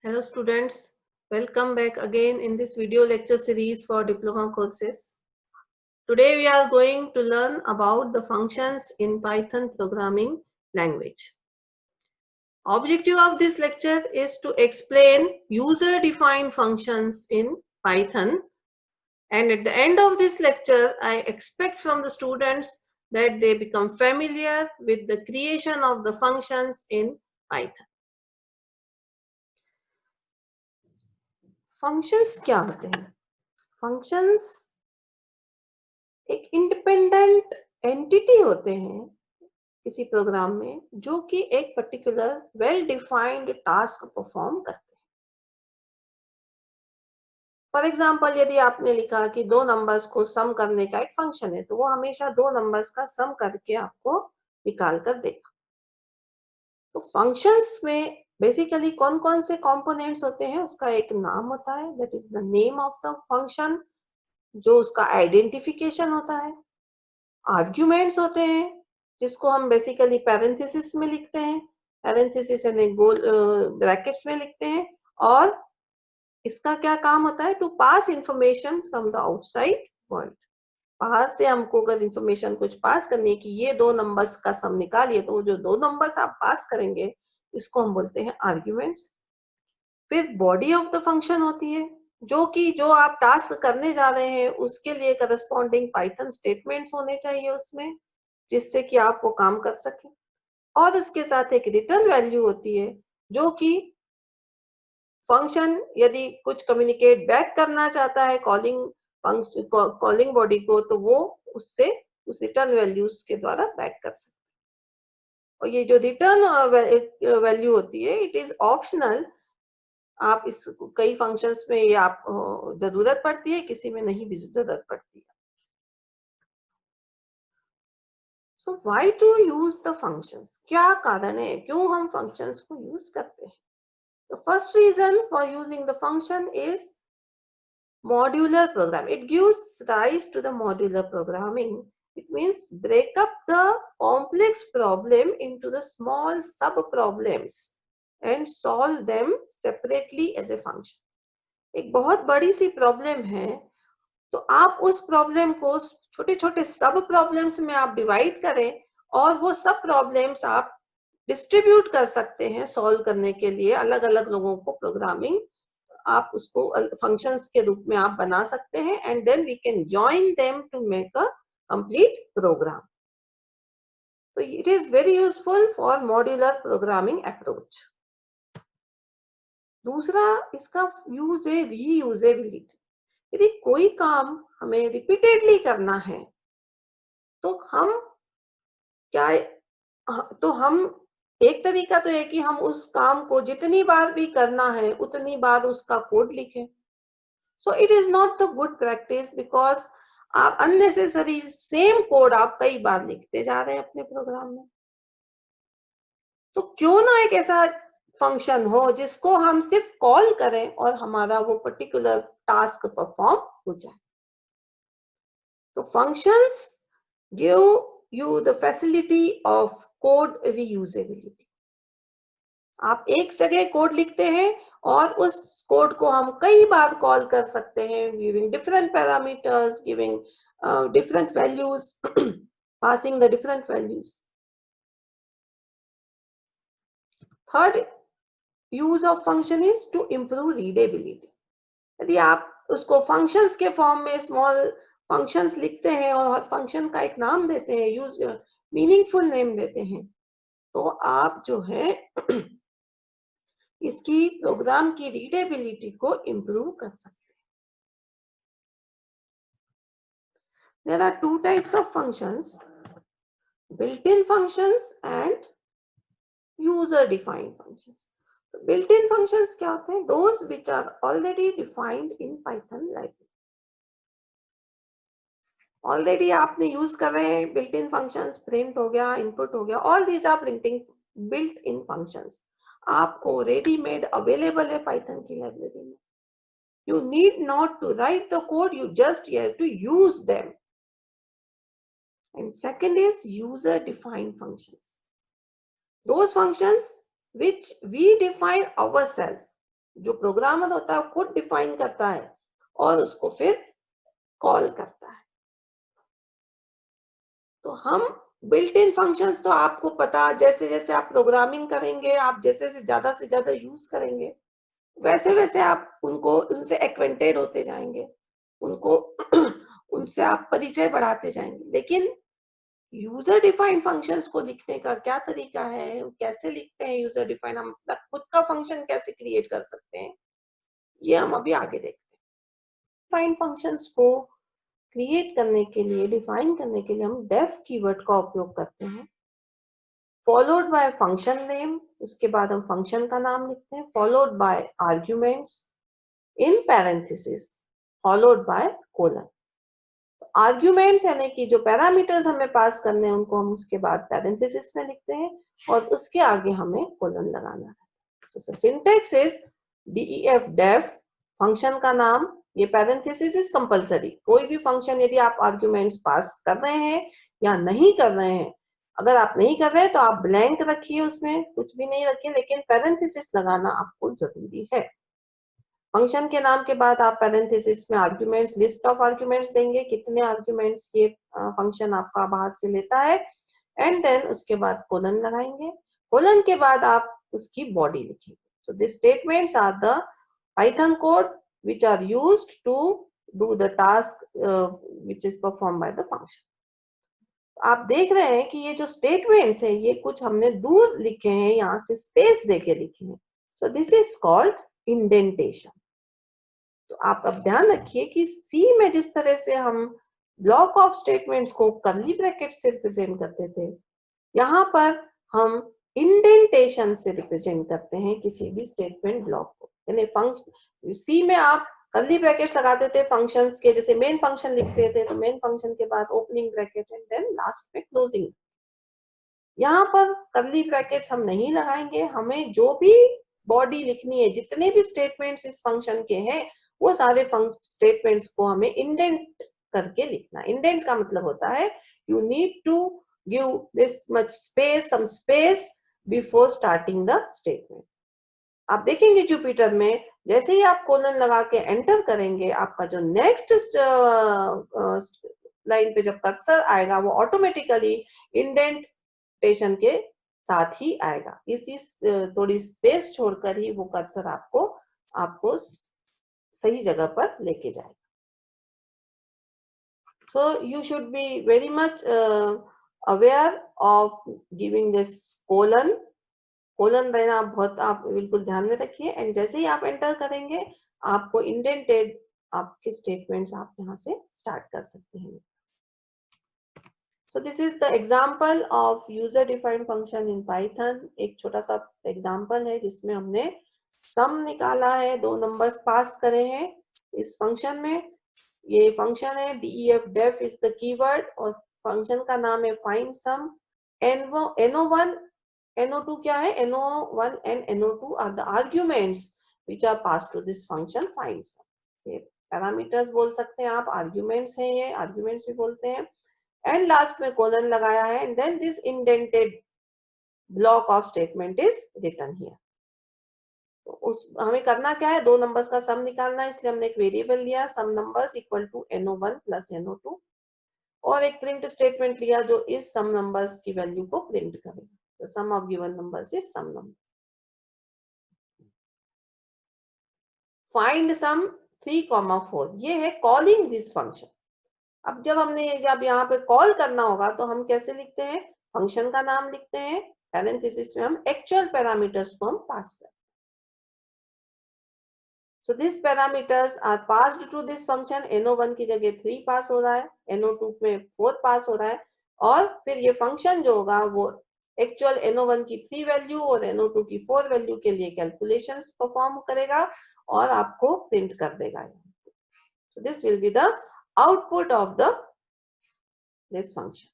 Hello students, welcome back again in this video lecture series for diploma courses. Today we are going to learn about the functions in Python programming language. Objective of this lecture is to explain user-defined functions in Python, and at the end of this lecture I expect from the students that they become familiar with the creation of the functions in Python. Functions क्या होते हैं? Functions एक independent entity होते हैं किसी programme में जो कि एक particular well defined task perform करते हैं. फॉर एग्जांपल, यदि आपने लिखा कि दो नंबर्स को सम करने का एक फंक्शन है, तो वो हमेशा दो नंबर्स का सम करके आपको निकाल कर देगा. तो फंक्शंस में बेसिकली कौन कौन से कंपोनेंट्स होते हैं उसका एक नाम होता है, that is the name of the function, जो उसका आइडेंटिफिकेशन होता है. आर्ग्यूमेंट्स होते हैं जिसको हम बेसिकली पैरेंथेसिस में लिखते हैं, पैरेंथेसिस यानी गोल ब्रैकेट्स में लिखते हैं. और इसका क्या काम होता है? To pass information from the outside world. बाहर से हमको अगर इंफॉर्मेशन कुछ पास करनी है कि ये दो नंबर्स का सम निकालिए, तो जो दो नंबर्स आप पास करेंगे इसको हम बोलते हैं आर्ग्यूमेंट्स. फिर बॉडी ऑफ द फंक्शन होती है, जो आप टास्क करने जा रहे हैं उसके लिए करस्पॉन्डिंग पाइथन स्टेटमेंट्स होने चाहिए उसमें, जिससे कि आप वो काम कर सकें. और उसके साथ एक रिटर्न वैल्यू होती है जो कि फंक्शन यदि कुछ कम्युनिकेट बैक करना चाहता है कॉलिंग बॉडी को, तो वो उससे उस रिटर्न वैल्यूज के द्वारा बैक कर सकते. और ये जो रिटर्न वैल्यू होती है, इट इज ऑप्शनल. आप इस कई फंक्शंस में ये आप जरूरत पड़ती है, किसी में नहीं भी जरूरत पड़ती है. So why to use the functions? क्या कारण है क्यों हम functions को यूज करते हैं? The first reason for using the function is modular program. It gives rise to the modular programming. It means break up the complex problem into the small sub problems and solve them separately as a function. एक बहुत बड़ी सी problem है, तो आप उस problem को छोटे छोटे सब प्रॉब्लम्स में आप डिवाइड करें और वो सब प्रॉब्लम्स आप डिस्ट्रीब्यूट कर सकते हैं सॉल्व करने के लिए. अलग अलग लोगों को प्रोग्रामिंग आप उसको फंक्शंस के रूप में आप बना सकते हैं, and then we can join them to make a complete program. तो it is very useful for modular programming approach. दूसरा इसका यूज है रीयूजेबिलिटी. यदि कोई काम हमें रिपीटेडली करना है तो हम एक तरीका तो है कि हम उस काम को जितनी बार भी करना है उतनी बार उसका कोड लिखें. So it is not the good practice, because आप अननेसेसरी सेम कोड आप कई बार लिखते जा रहे हैं अपने प्रोग्राम में. तो क्यों ना एक ऐसा फंक्शन हो जिसको हम सिर्फ कॉल करें और हमारा वो पर्टिकुलर टास्क परफॉर्म हो जाए. तो functions give you the facility of code reusability. आप एक जगह कोड लिखते हैं और उस कोड को हम कई बार कॉल कर सकते हैं, giving different parameters, giving different values, passing the different values. Third use of function is to improve readability. यदि आप उसको functions के फॉर्म में स्मॉल functions लिखते हैं और हर फंक्शन का एक नाम देते हैं, यूज मीनिंगफुल नेम देते हैं, तो आप जो है इसकी प्रोग्राम की रीडेबिलिटी को इम्प्रूव कर सकते हैं. There are two types of functions, built-in functions and user-defined functions. So built-in functions क्या होते हैं? Those which are already defined in Python library. Already आपने यूज कर रहे हैं built-in functions, print हो गया, input हो गया, all these are printing built-in functions. आपको ready-made available है Python की लाइब्रेरी में. You need not to write the code, you just have to use them. And second is user-defined functions. Those functions which we define ourselves. जो programmer होता है खुद define करता है और उसको फिर कॉल करता है। तो हम बिल्ट इन फंक्शंस तो आपको पता, जैसे जैसे आप प्रोग्रामिंग करेंगे, आप जैसे से ज्यादा यूज करेंगे, वैसे वैसे आप उनको उनसे एक्वेंटेड होते जाएंगे, उनको उनसे आप परिचय बढ़ाते जाएंगे। लेकिन यूजर डिफाइंड फंक्शंस को लिखने का क्या तरीका है, कैसे लिखते हैं यूजर डिफाइंड, हम अपना खुद का फंक्शन कैसे क्रिएट कर सकते हैं, ये हम अभी आगे देखते हैं। डिफाइंड फंक्शंस को क्रिएट करने के लिए, डिफाइन करने के लिए हम डेफ कीवर्ड का उपयोग करते हैं, फॉलोड बाय फंक्शन नेम, उसके बाद हम फंक्शन का नाम लिखते हैं, followed by arguments in parenthesis, followed by colon. Arguments यानी कि जो पैरामीटर्स हमें पास करने हैं उनको हम उसके बाद पैरेंथेसिस में लिखते हैं और उसके आगे हमें कोलन लगाना है। So syntax is def def, function का नाम, ये पैरेंथेसिस इज कंपलसरी। कोई भी फंक्शन यदि आप आर्ग्यूमेंट्स पास कर रहे हैं या नहीं कर रहे हैं, अगर आप नहीं कर रहे हैं तो आप ब्लैंक रखिए, उसमें कुछ भी नहीं रखिए, लेकिन पैरेंथेसिस लगाना आपको जरूरी है। फंक्शन के नाम के बाद आप पैरेंथेसिस में आर्ग्यूमेंट्स, लिस्ट ऑफ आर्ग्यूमेंट्स देंगे, कितने आर्ग्यूमेंट्स ये फंक्शन आपका बाहर से लेता है, एंड देन उसके बाद कोलन लगाएंगे। कोलन के बाद आप उसकी बॉडी लिखेंगे। So this statements are the Python code which are used to do the task which is performed by the function. आप देख रहे हैं कि ये जो स्टेटमेंट्स है ये कुछ हमने दूर लिखे हैं, यहाँ से स्पेस देके लिखे हैं। So this is called indentation. तो आप अब ध्यान रखिए कि सी में जिस तरह से हम ब्लॉक ऑफ स्टेटमेंट्स को कर्ली ब्रैकेट से रिप्रेजेंट करते थे, यहाँ पर हम इंडेंटेशन से रिप्रेजेंट करते हैं किसी भी स्टेटमेंट ब्लॉक को। यानी फंक्शन सी में आप कर्ली ब्रैकेट्स लगाते थे फंक्शंस के, जैसे मेन फंक्शन लिखते थे तो मेन फंक्शन के बाद opening bracket and then last में क्लोजिंग। यहाँ पर कर्ली ब्रैकेट्स हम नहीं लगाएंगे, हमें जो भी बॉडी लिखनी है, जितने भी स्टेटमेंट्स इस फंक्शन के हैं, वो सारे स्टेटमेंट्स को हमें इंडेंट करके लिखना। इंडेंट का मतलब होता है you need to give this much space, some space before starting the statement. आप देखेंगे जुपिटर में जैसे ही आप कोलन लगा के एंटर करेंगे, आपका जो नेक्स्ट लाइन पे जब कर्सर आएगा वो ऑटोमेटिकली इंडेंटेशन के साथ ही आएगा। इसी थोड़ी स्पेस छोड़कर ही वो कर्सर आपको सही जगह पर लेके जाएगा। So you should be very much aware of giving this colon. Colon देना बहुत आप बिल्कुल ध्यान में रखिए, एंड जैसे ही आप एंटर करेंगे आपको इंडेंटेड आपके स्टेटमेंट्स आप यहाँ से स्टार्ट कर सकते हैं। So this is the example of user defined function in Python। एक छोटा सा एग्जांपल है जिसमें हमने सम निकाला है, दो नंबर्स पास करे हैं इस फंक्शन में। ये फंक्शन है def def is the keyword और फंक्शन का नाम है find sum। no1 no2 क्या है, no1 and no2 are the arguments which are passed to this function find sum। ये पैरामीटर्स बोल सकते हैं आप, आर्ग्यूमेंट्स हैं, ये आर्ग्यूमेंट्स भी बोलते हैं, एंड लास्ट में कोलन लगाया है, and then this indented block of statement is written here. तो उस हमें करना क्या है, दो नंबर्स का सम निकालना है, इसलिए हमने एक वेरिएबल लिया sum numbers equal to no1 plus no2 और एक प्रिंट स्टेटमेंट लिया जो इस सम नंबर्स की वैल्यू को प्रिंट करेगा। The sum of given numbers is sum number. Find sum 3,4 ये है calling this function। अब जब यहाँ पे कॉल करना होगा तो हम कैसे लिखते हैं, फंक्शन का नाम लिखते हैं, पैरेंथेसिस में हम एक्चुअल पैरामीटर्स को हम पास करते हैं। So these parameters are passed to this function। no1 की जगह 3 पास हो रहा है, no2 में 4 पास हो रहा है, और फिर ये फंक्शन जो होगा वो एक्चुअल no1 की 3 वैल्यू और no2 की 4 वैल्यू के लिए कैलकुलेशंस परफॉर्म करेगा और आपको प्रिंट कर देगा। So this will be the output of this function।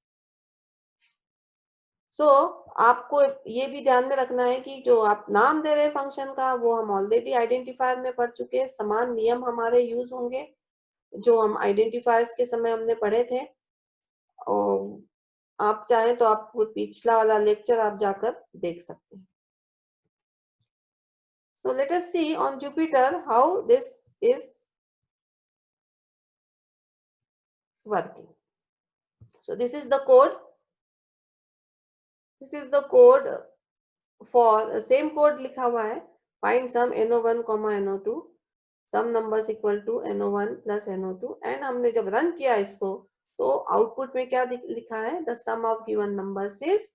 So आपको ये भी ध्यान में रखना है कि जो आप नाम दे रहे हैं फंक्शन का वो हम ऑलरेडी आइडेंटिफायर में पढ़ चुके हैं, समान नियम हमारे यूज होंगे जो हम आइडेंटिफायर्स के समय हमने पढ़े थे। और आप चाहें तो आप पिछला वाला लेक्चर आप जाकर देख सकते हैं। So let us see on Jupyter how this is working. So this is the code. This is the code for same code लिखा हुआ है. Find sum no1, no2. Sum numbers equal to no1 plus no2. And हमने जब run किया इसको तो output में क्या लिखा है? The sum of given numbers is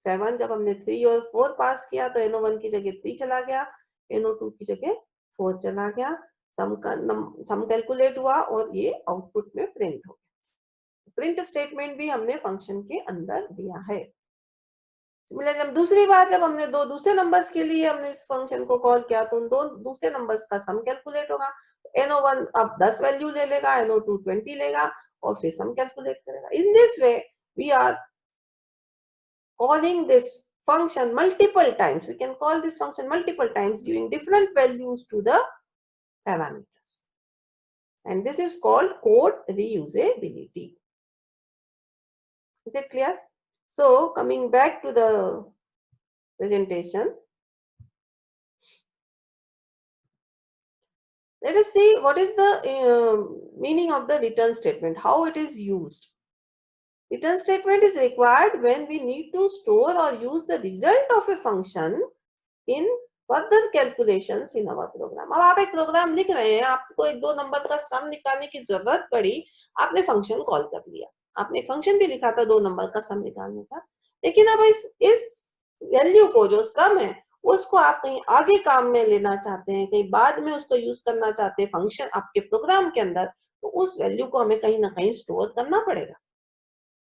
7. जब हमने 3 और 4 पास किया तो no1 की जगह 3 चला गया, no2 की जगह 4 चला गया. सम कैलकुलेट हुआ और ये आउटपुट में प्रिंट हो गया. प्रिंट स्टेटमेंट भी हमने फंक्शन के अंदर दिया है. सिमिलर जब दूसरी बार जब हमने दो दूसरे नंबर्स के लिए हमने इस फंक्शन को कॉल किया तो उन दो दूसरे नंबर्स का सम कैलकुलेट होगा. no1 अब 10 वैल्यू ले लेगा, no2 20 लेगा और फिर सम कैलकुलेट करेगा. In this way we are calling this function multiple times. We can call this function multiple times giving different values to the parameters. And this is called code reusability. Is it clear? So coming back to the presentation, let us see what is the meaning of the return statement, how it is used. Return statement is required when we need to store or use the result of a function in further calculations in our program. अब आप एक programme लिख रहे हैं, आपको एक दो number का सम निकालने की जरूरत पड़ी, आपने फंक्शन कॉल कर लिया. आपने फंक्शन भी लिखा था 2 नंबर का सम निकालने का, लेकिन अब इस वैल्यू को जो सम है उसको आप कहीं आगे काम में लेना चाहते हैं, कहीं बाद में उसको यूज करना चाहते हैं फंक्शन आपके प्रोग्राम के अंदर, तो उस वैल्यू को हमें कहीं ना कहीं स्टोर करना पड़ेगा.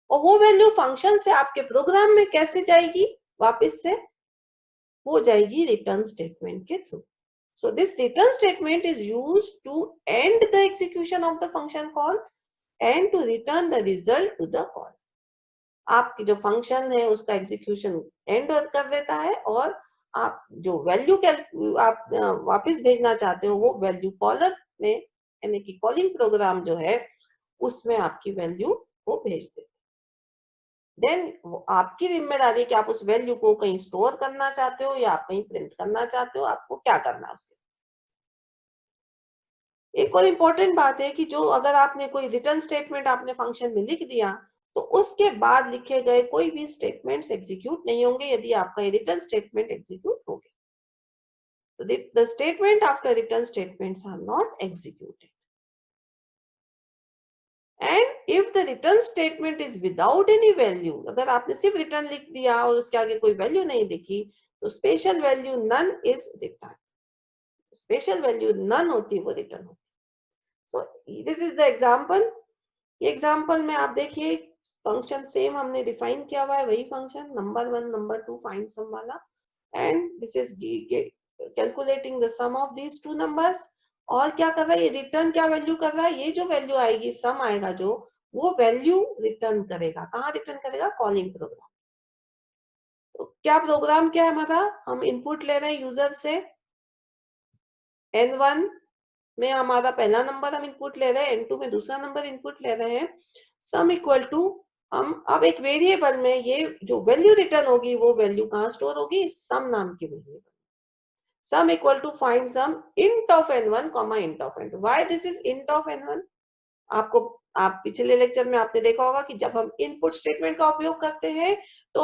और वो वैल्यू फंक्शन से आपके प्रोग्राम में कैसे जाएगी? वापस से हो जाएगी रिटर्न स्टेटमेंट के through. So this return statement is used to end the execution of the function call and to return the result to the call. आपकी जो फंक्शन है उसका एग्जीक्यूशन एंड कर देता है और आप जो वैल्यू आप वापस भेजना चाहते हो वो वैल्यू कॉलर में यानी कि कॉलिंग प्रोग्राम जो है उसमें आपकी वैल्यू को भेज देते. देन आपकी जिम्मेदारी कि आप उस वैल्यू को कहीं स्टोर करना चाहते हो या आप कहीं प्रिंट करना चाहते हो, आपको क्या करना है उसके साथ. एक और इम्पोर्टेंट बात है कि जो अगर आपने कोई रिटर्न स्टेटमेंट आपने फंक्शन में लिख दिया तो उसके बाद लिखे गए कोई भी स्टेटमेंट्स एग्जीक्यूट नहीं होंगे यदि आपका ये रिटर्न स्टेटमेंट एग्जीक्यूट हो गया. The statement after return statements are not executed. And if the return statement is without any value, अगर आपने सिर्फ रिटर्न लिख दिया और उसके आगे कोई वैल्यू नहीं दिखी तो special value none is return. Special value none होती वो रिटर्न होती. So this is the example. ये एग्जाम्पल में आप देखिए फंक्शन सेम हमने डिफाइन किया हुआ है, वही function number 1 number 2 find sum वाला, and this is calculating the sum of these two numbers. और क्या कर रहा है ये रिटर्न क्या वैल्यू कर रहा है, ये जो वैल्यू आएगी सम आएगा जो वो वैल्यू रिटर्न करेगा. कहाँ रिटर्न करेगा? Calling program. तो क्या प्रोग्राम क्या है हमारा? हम इनपुट ले रहे हैं यूजर से, n1 में हमारा पहला नंबर हम इनपुट ले रहे हैं, n2 में दूसरा नंबर इनपुट ले रहे हैं. सम इक्वल टू हम अब एक वेरिएबल में ये जो वैल्यू रिटर्न होगी वो वैल्यू कहाँ स्टोर होगी? सम नाम की variable. Sum equal to find sum int of n1 comma int of n2. Why this is int of n1? आप पिछले लेक्चर में आपने देखा होगा कि जब हम इनपुट स्टेटमेंट का उपयोग करते हैं तो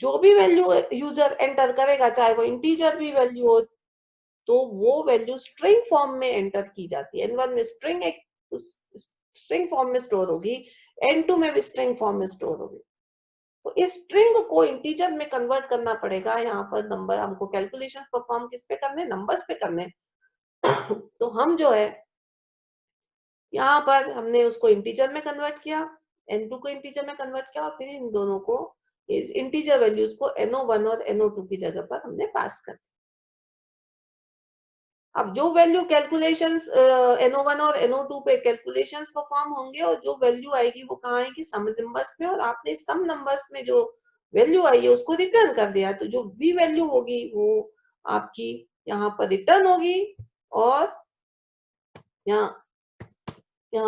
जो भी वैल्यू यूजर एंटर करेगा चाहे वो इंटीजर भी वैल्यू हो तो वो वैल्यू स्ट्रिंग फॉर्म में एंटर की जाती है. n1 में स्ट्रिंग एक स्ट्रिंग फॉर्म में स्टोर होगी, n2 में भी स्ट्रिंग फॉर्म में स्टोर होगी. तो इस स्ट्रिंग को इंटीजर में कन्वर्ट करना पड़ेगा. यहाँ पर नंबर हमको कैलकुलेशन परफॉर्म किस पे करने? नंबर्स पे करने. तो हम जो है यहाँ पर हमने उसको इंटीजर में कन्वर्ट किया, n2 को इंटीजर में कन्वर्ट किया और फिर इन दोनों को इस इंटीजर वैल्यूज को no1 और no2 की जगह पर हमने पास कर दिया. अब जो वैल्यू कैलकुलेशंस no1 और no2 पे कैलकुलेशंस परफॉर्म होंगे और जो वैल्यू आएगी वो कहाँ आएगी? सम नंबर्स में. और आपने सम नंबर्स में जो वैल्यू आई है उसको रिटर्न कर दिया तो जो भी वैल्यू होगी वो आपकी यहाँ पर रिटर्न होगी और यहाँ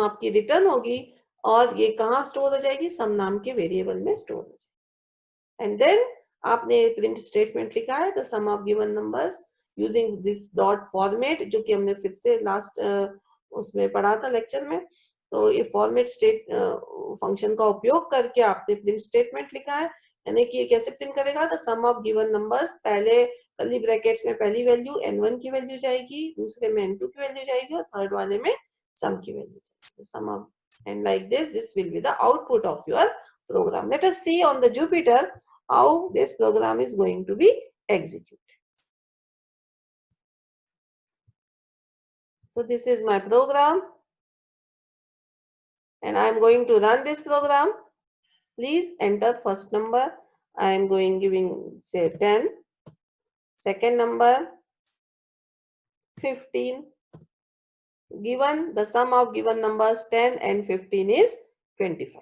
आपकी रिटर्न होगी और ये कहाँ स्टोर हो जाएगी? सम नाम के वेरिएबल में स्टोर हो जाएगी. एंड देन आपने प्रिंट स्टेटमेंट लिखा है the sum of given numbers using this dot format, जो कि हमने फिर से लास्ट उसमें पढ़ा था लेक्चर में। तो ये फॉर्मेट स्टेट फंक्शन का उपयोग करके आपने प्रिंट स्टेटमेंट लिखा है, यानी कि ये कैसे प्रिंट करेगा, the sum of given numbers, पहले कर्ली ब्रैकेट्स में पहली वैल्यू n1 की वैल्यू जाएगी, दूसरे में n2 की वैल्यू जाएगी और थर्ड वाले में सम की वैल्यू जाएगी, सम of, and like this will be the output of your program. Let us see on the Jupyter how this program is going to be executed. So this is my program and I am going to run this program. Please enter first number. I am going giving say 10, second number 15. Given the sum of given numbers 10 and 15 is 25.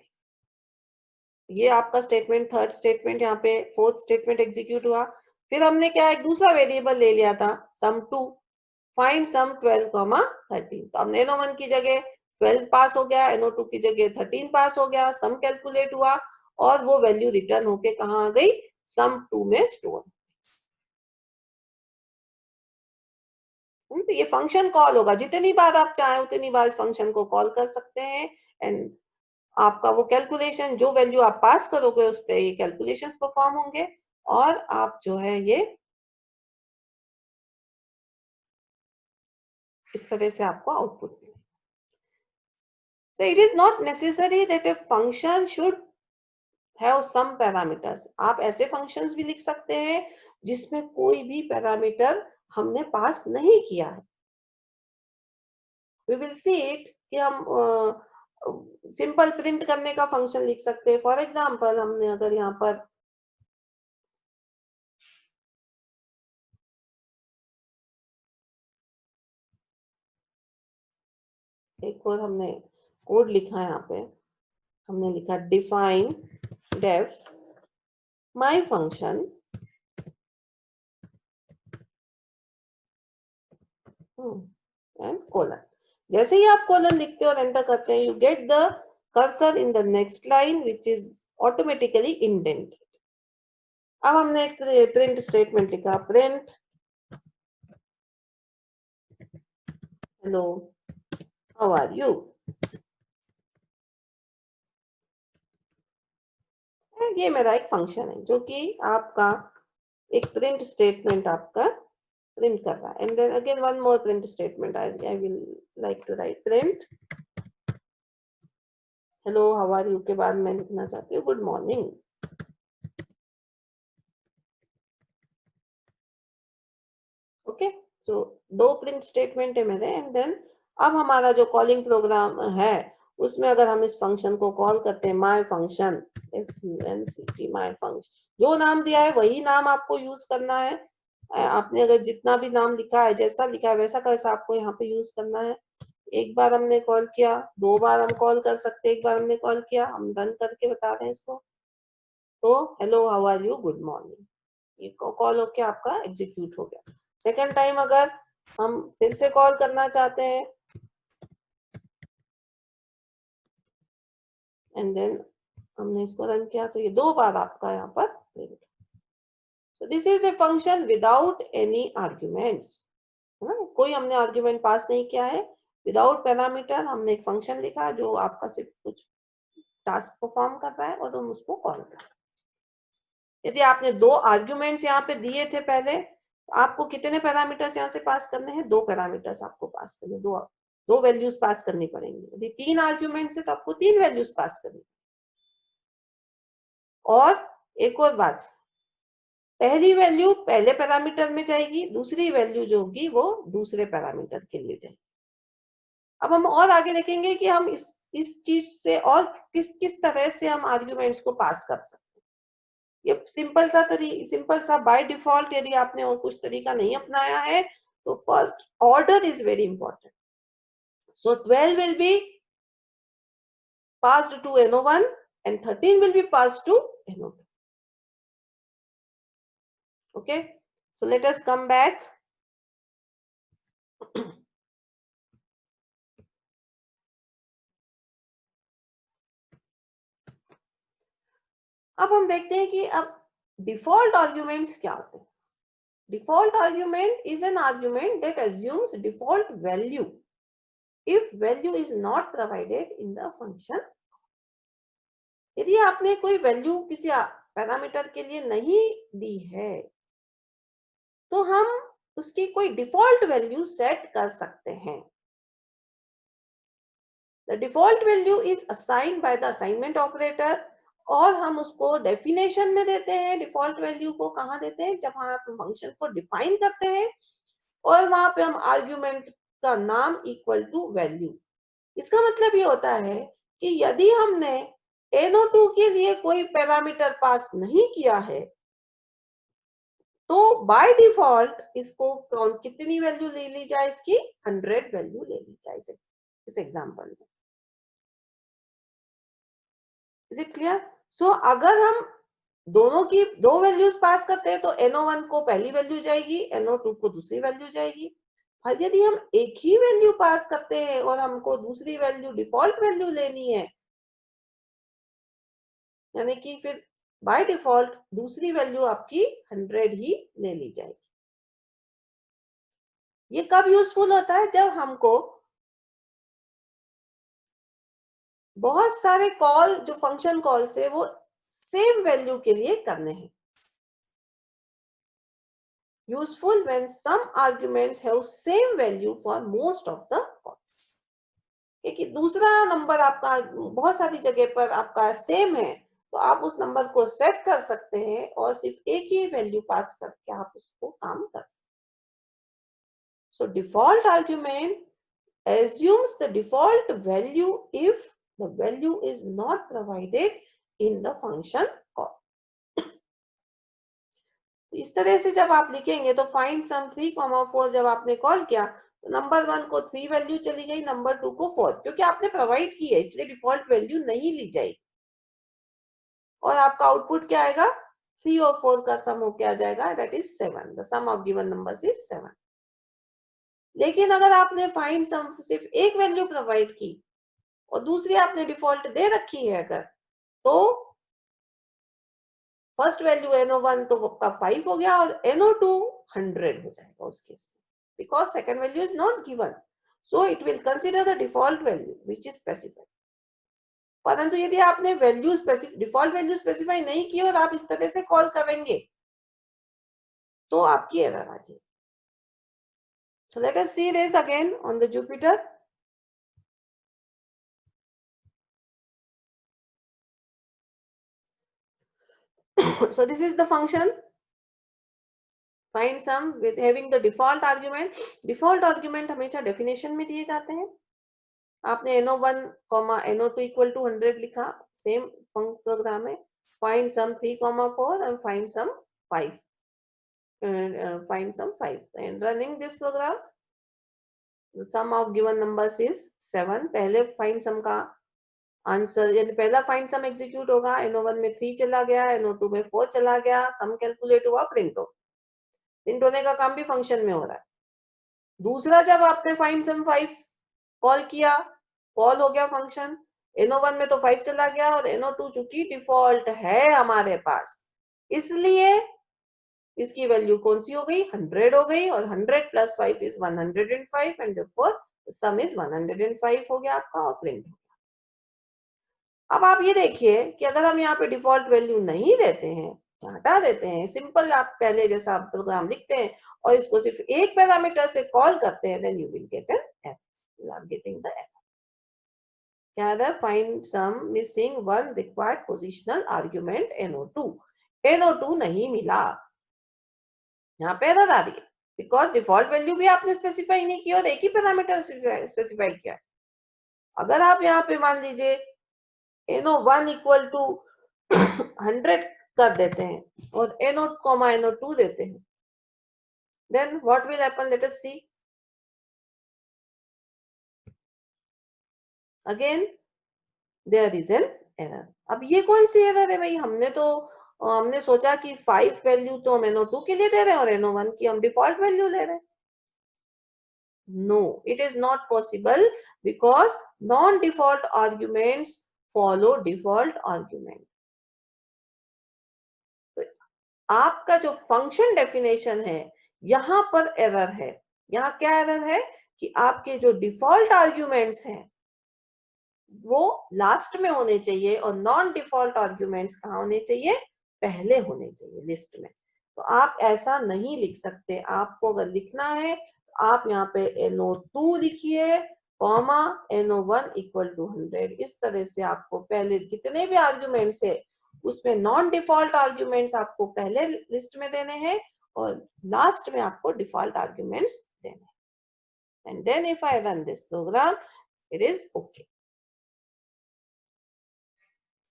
ये आपका statement, third statement, यहाँ पे fourth statement execute हुआ। फिर हमने क्या एक दूसरा वेरिएबल ले लिया था सम 2, फाइंड सम 12, 13। तो हमने NO1 की जगह 12 पास हो गया, NO2 की जगह 13 पास हो गया, सम कैलकुलेट हुआ और वो वैल्यू रिटर्न होके कहाँ आ गई, सम 2 में स्टोर। तो ये फंक्शन कॉल होगा, जितनी बार आप चाहें उतनी बार इस फंक्शन को कॉल कर सकते हैं एंड आपका वो कैलकुलेशन, जो वैल्यू आप पास करोगे उस पे ये कैलकुलेशंस परफॉर्म होंगे और आप जो है ये इस तरह से आपको आउटपुट मिलेगा। So it is not necessary that a function should have some parameters. आप ऐसे फंक्शंस भी लिख सकते हैं जिसमें कोई भी पैरामीटर हमने पास नहीं किया है। We will see it कि हम सिंपल प्रिंट करने का फंक्शन लिख सकते हैं। फॉर एग्जाम्पल हमने अगर यहाँ पर एक और हमने कोड लिखा है, यहाँ पे हमने लिखा define def my function and colon. जैसे ही आप कोलन लिखते हो और एंटर करते हैं, you get the cursor in the next line which is automatically indented. अब हमने एक प्रिंट स्टेटमेंट लिखा, print hello how are you. ये मेरा एक फंक्शन है जो कि आपका एक प्रिंट स्टेटमेंट आपका प्रिंट कर रहा है। And then again one more print statement, I will like to write print hello how are you के बाद मैं लिखना चाहती हूँ गुड मॉर्निंग। ओके, सो दो प्रिंट स्टेटमेंट है मेरे। एंड देन अब हमारा जो कॉलिंग प्रोग्राम है उसमें अगर हम इस फंक्शन को कॉल करते हैं my function, FUNCT my function, जो नाम दिया है वही नाम आपको यूज करना है। आपने अगर जितना भी नाम लिखा है, जैसा लिखा है वैसा का वैसा आपको यहाँ पे यूज करना है। एक बार हमने कॉल किया, दो बार हम कॉल कर सकते हैं, एक बार हमने कॉल किया, हम रन करके बता रहे हैं इसको। तो hello how are you good morning, ये कॉल होके आपका एग्जीक्यूट हो गया। सेकेंड टाइम अगर हम फिर से कॉल करना चाहते हैं एंड देन हमने इसको रन किया, तो ये दो बार आपका यहाँ पर print. So this is a function without any arguments, है ना, कोई हमने आर्ग्यूमेंट पास नहीं किया है। विदाउट पैरामीटर हमने एक फंक्शन लिखा जो आपका सिर्फ कुछ टास्क परफॉर्म कर रहा है और हम उसको कॉल कर रहे हैं। यदि आपने दो आर्ग्यूमेंट्स यहाँ पे दिए थे पहले, आपको कितने पैरामीटर्स यहाँ से पास करने हैं, दो पैरामीटर्स आपको पास करने, दो वैल्यूज पास करनी पड़ेंगी। यदि तीन आर्ग्यूमेंट्स है तो आपको तीन वैल्यूज पास करनी। और एक और बात, पहली वैल्यू पहले पैरामीटर में जाएगी, दूसरी वैल्यू जो होगी वो दूसरे पैरामीटर के लिए जाएगी। अब हम और आगे देखेंगे कि हम इस चीज से और किस किस तरह से हम आर्ग्यूमेंट्स को पास कर सकते हैं। ये सिंपल सा बाय डिफॉल्ट, यदि आपने और कुछ तरीका नहीं अपनाया है तो first order is very important. So 12 will be passed to NO1 and 13 will be passed to NO2. Okay, so let us come back. अब हम देखते हैं कि अब डिफॉल्ट आर्ग्यूमेंट्स क्या होते हैं। default argument is an argument that assumes default value if value is not provided in the function. यदि आपने कोई वैल्यू किसी पैरामीटर के लिए नहीं दी है तो हम उसकी कोई डिफॉल्ट वैल्यू सेट कर सकते हैं. The default value is assigned by the assignment operator और हम उसको डेफिनेशन में देते हैं. डिफॉल्ट वैल्यू को कहाँ देते हैं? जब हम फंक्शन को डिफाइन करते हैं और वहां पे हम आर्ग्यूमेंट का नाम इक्वल टू वैल्यू. इसका मतलब ये होता है कि यदि हमने NO2 के लिए कोई पैरामीटर पास नहीं किया है तो बाय डिफॉल्ट इसको कितनी वैल्यू ले ली जाए? इसकी 100 वैल्यू ले ली जाए इस एग्जांपल में. Is it clear? सो अगर हम दोनों की दो वैल्यूज पास करते हैं तो NO1 को पहली वैल्यू जाएगी, NO2 को दूसरी वैल्यू जाएगी. और यदि हम एक ही वैल्यू पास करते हैं और हमको दूसरी वैल्यू डिफॉल्ट वैल्यू लेनी है, यानी कि फिर बाय डिफॉल्ट दूसरी वैल्यू आपकी 100 ही ले ली जाएगी. ये कब यूजफुल होता है? जब हमको बहुत सारे कॉल जो फंक्शन कॉल्स है वो सेम वैल्यू के लिए करने हैं. Useful when some arguments have same value for most of the calls. कि दूसरा नंबर आपका बहुत सारी जगह पर आपका सेम है तो आप उस नंबर को सेट कर सकते हैं और सिर्फ एक ही वैल्यू पास करके आप उसको काम कर सकते हैं. So default argument assumes the default value if the value is not provided in the function call. इस तरह से जब आप लिखेंगे तो फाइंड सम 3,4 जब आपने कॉल किया तो नंबर 1 को 3 वैल्यू चली गई, नंबर 2 को 4, क्योंकि आपने प्रोवाइड की है इसलिए डिफॉल्ट वैल्यू नहीं ली जाएगी. और आपका आउटपुट क्या आएगा? 3 और 4 का सम होके आ जाएगा, that is 7. The sum of given numbers is 7. लेकिन अगर आपने फाइंड सम सिर्फ एक वैल्यू प्रोवाइड की और दूसरी आपने डिफॉल्ट दे रखी है अगर, तो फर्स्ट वैल्यू NO1 तो आपका 5 हो गया और NO2 100 हो जाएगा उस केस में, because second value is not given, so it will consider the default value which is specified. परंतु यदि आपने वैल्यू डिफॉल्ट वैल्यू स्पेसिफाई नहीं की और आप इस तरह से कॉल करेंगे तो आपकी एरर आ जाएगी. So let us see this again on the Jupyter. So this is the function find sum with having the default argument. Default argument हमेशा definition में दिए जाते हैं. आपने NO1, NO2 इक्वल टू 100 लिखा, सेम प्रोग्राम है. Find sum 3,4 and find sum 5. Find sum 5 and running this program. The sum of given numbers is 7. पहले find sum का आंसर यदि पहला फाइंड सम एग्जीक्यूट होगा, NO1 में 3 चला गया, NO2 में 4 चला गया, सम कैलकुलेट हुआ, प्रिंट हो. प्रिंट होने का काम भी फंक्शन में हो रहा है. दूसरा जब आपने फाइंड सम 5 कॉल किया, कॉल हो गया फंक्शन, NO1 में तो 5 चला गया और NO2 चूंकि डिफॉल्ट है हमारे पास इसलिए इसकी वैल्यू कौन सी हो गई? 100 हो गई और 100 plus 5 is 105 and therefore some is 105 हो गया आपका और प्रिंट हो गया. अब आप ये देखिए कि अगर हम यहाँ पे डिफॉल्ट वैल्यू नहीं देते हैं, हटा देते हैं, सिंपल आप पहले जैसा प्रोग्राम लिखते हैं और इसको सिर्फ एक पैरामीटर से कॉल करते हैं, then you will get an error. You are getting the error. क्या है? Find sum missing one required positional argument NO2. NO2 नहीं मिला, यहाँ पे एरर आ रही है बिकॉज डिफॉल्ट वैल्यू भी आपने स्पेसिफाई नहीं की और एक ही पैरामीटर स्पेसिफाई किया. अगर आप यहाँ पे मान लीजिए NO1 इक्वल टू 100 कर देते हैं और NO2 देते हैं, then what will happen? Let us see. Again there is an error. अब ये कौन सी एरर है भाई? हमने सोचा कि 5 वैल्यू तो हम NO2 के लिए दे रहे हैं और NO1 की हम डिफॉल्ट वैल्यू ले रहे हैं. No, it is not possible because non-default arguments follow default argument. तो आपका जो फंक्शन डेफिनेशन है यहाँ पर एरर है। यहाँ क्या एरर है कि आपके जो डिफॉल्ट आर्ग्यूमेंट्स हैं वो लास्ट में होने चाहिए और नॉन डिफॉल्ट आर्ग्यूमेंट्स कहाँ होने चाहिए, पहले होने चाहिए लिस्ट में। तो आप ऐसा नहीं लिख सकते। आपको अगर लिखना है तो आप यहाँ पे NO2 लिखिए कॉमा NO1 इक्वल टू 100। इस तरह से आपको पहले जितने भी आर्ग्यूमेंट्स है उसमें नॉन डिफॉल्ट आर्ग्यूमेंट्स आपको पहले लिस्ट में देने हैं और लास्ट में आपको डिफॉल्ट आर्ग्यूमेंट्स देने हैं। And then if I run this program it is okay.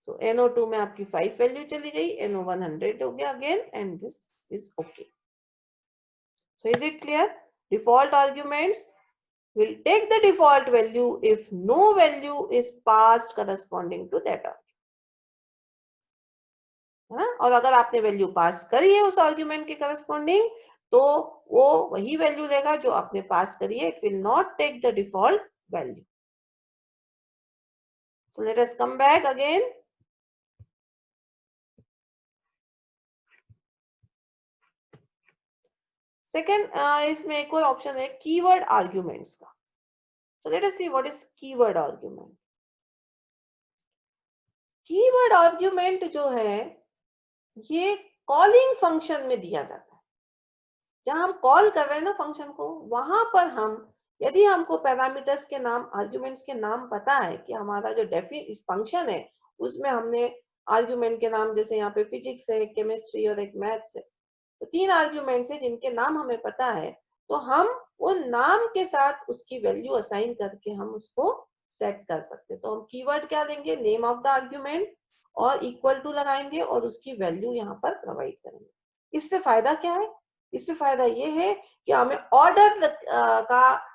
So NO2 में आपकी 5 वैल्यू चली गई, NO1 100 हो गया again and this is okay. So is it clear? Default arguments will take the default value if no value is passed corresponding to that argument. हाँ? और अगर आपने वैल्यू पास करी है उस आर्ग्यूमेंट के करस्पॉन्डिंग तो वो वही वैल्यू लेगा जो आपने पास करी है। It will not take the default value. So let us come back again. Second इसमें एक और ऑप्शन है कीवर्ड आर्ग्यूमेंट्स का। So let us see what is keyword argument. Keyword argument जो है ये कॉलिंग फंक्शन में दिया जाता है। जहां हम कॉल कर रहे हैं ना फंक्शन को, वहां पर हम यदि हमको पैरामीटर्स के नाम आर्ग्यूमेंट्स के नाम पता है कि हमारा जो फंक्शन है उसमें हमने आर्ग्यूमेंट के नाम जैसे यहाँ पे फिजिक्स है, केमिस्ट्री और एक मैथ्स है, तो 3 आर्ग्यूमेंट्स है जिनके नाम हमें पता है, तो हम उन नाम के साथ उसकी वैल्यू असाइन करके हम उसको सेट कर सकते हैं। तो हम कीवर्ड क्या देंगे, नेम ऑफ द आर्ग्यूमेंट और इक्वल टू लगाएंगे और उसकी वैल्यू यहाँ पर प्रोवाइड करेंगे। इससे फायदा क्या है, इससे फायदा ये है कि हमें ऑर्डर का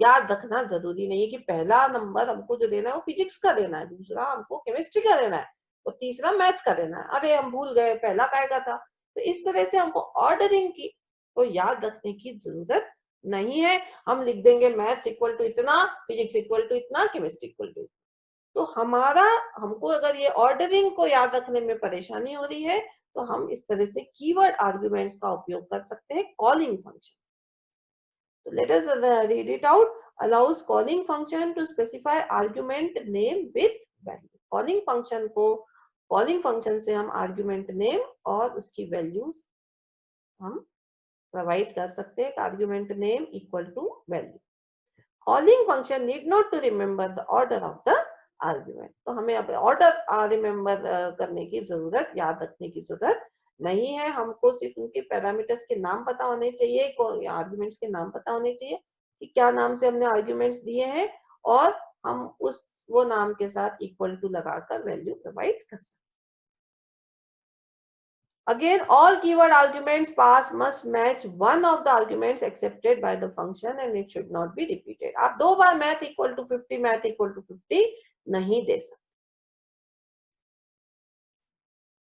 याद रखना जरूरी नहीं है कि पहला नंबर हमको जो देना है वो फिजिक्स का देना है, दूसरा हमको केमिस्ट्री का देना है और तीसरा मैथ्स का देना है। अरे हम भूल गए पहला काय का था। तो इस तरह से हमको ऑर्डरिंग की को याद रखने की जरूरत नहीं है। हम लिख देंगे मैथ्स इक्वल टू इतना, फिजिक्स इक्वल टू इतना, केमिस्ट्री इक्वल टू इतना। तो हमको अगर ये ऑर्डरिंग को याद रखने में परेशानी हो रही है तो हम इस तरह से कीवर्ड आर्ग्यूमेंट्स का उपयोग कर सकते हैं calling function. So let us read it out. Allows calling function to specify argument name with value. calling function से हम argument name और उसकी values हम provide कर सकते हैं। argument name equal to value. Calling function need not to remember the order of the argument. तो हमें अब order remember करने की जरूरत, याद रखने की जरूरत नहीं है। हमको सिर्फ उनके पैरामीटर्स के नाम पता होने चाहिए, आर्ग्यूमेंट्स के नाम पता होने चाहिए कि क्या नाम से हमने आर्ग्यूमेंट्स दिए हैं और हम वो नाम के साथ इक्वल टू लगाकर वैल्यू प्रोवाइड कर सकते हैं। Again, all keyword arguments passed must match one of the arguments accepted by the function and it should not be repeated. आप 2 बार math equal to 50, math equal to 50 नहीं दे सकते।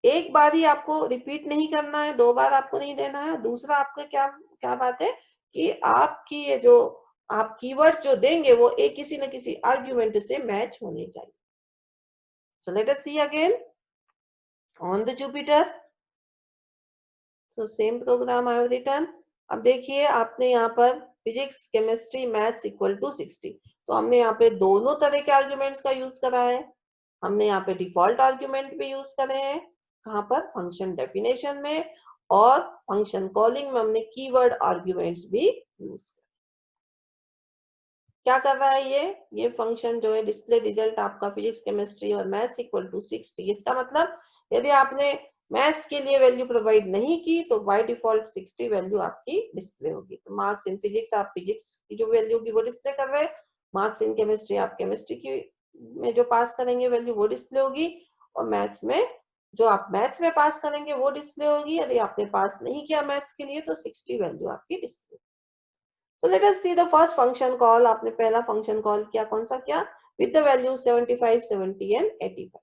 एक बार ही आपको repeat नहीं करना है, 2 बार आपको नहीं देना है। दूसरा आपका क्या क्या बात है कि आपकी ये जो आप कीवर्ड्स जो देंगे वो एक किसी न किसी आर्ग्यूमेंट से मैच होने चाहिए। So let us see again on the Jupyter. So same program I have written. अब देखिए आपने यहाँ पर physics, chemistry, maths equal to 60, तो हमने यहाँ पे दोनों तरह के आर्ग्यूमेंट्स का यूज करा है। हमने यहाँ पे डिफॉल्ट आर्ग्यूमेंट भी यूज करे हैं, कहाँ पर, फंक्शन डेफिनेशन में, और फंक्शन कॉलिंग में हमने कीवर्ड आर्ग्यूमेंट्स भी यूज करे। क्या कर रहा है ये फंक्शन जो है डिस्प्ले रिजल्ट आपका फिजिक्स, केमिस्ट्री और मैथ्स इक्वल टू 60। इसका मतलब यदि आपने मैथ्स के लिए वैल्यू प्रोवाइड नहीं की तो बाय डिफॉल्ट 60 वैल्यू आपकी डिस्प्ले होगी। तो मार्क्स इन फिजिक्स आप फिजिक्स की जो वैल्यू होगी वो डिस्प्ले कर रहे हैं, मार्क्स इन केमिस्ट्री आप केमिस्ट्री की में जो पास करेंगे वैल्यू वो डिस्प्ले होगी, और मैथ्स में जो आप मैथ्स में पास करेंगे वो डिस्प्ले होगी। यदि आपने पास नहीं किया मैथ्स के लिए तो 60 वैल्यू आपकी display. So let us see the first function call. आपने पहला फंक्शन कॉल किया, कौन सा किया, with the value 75, 70 and 85।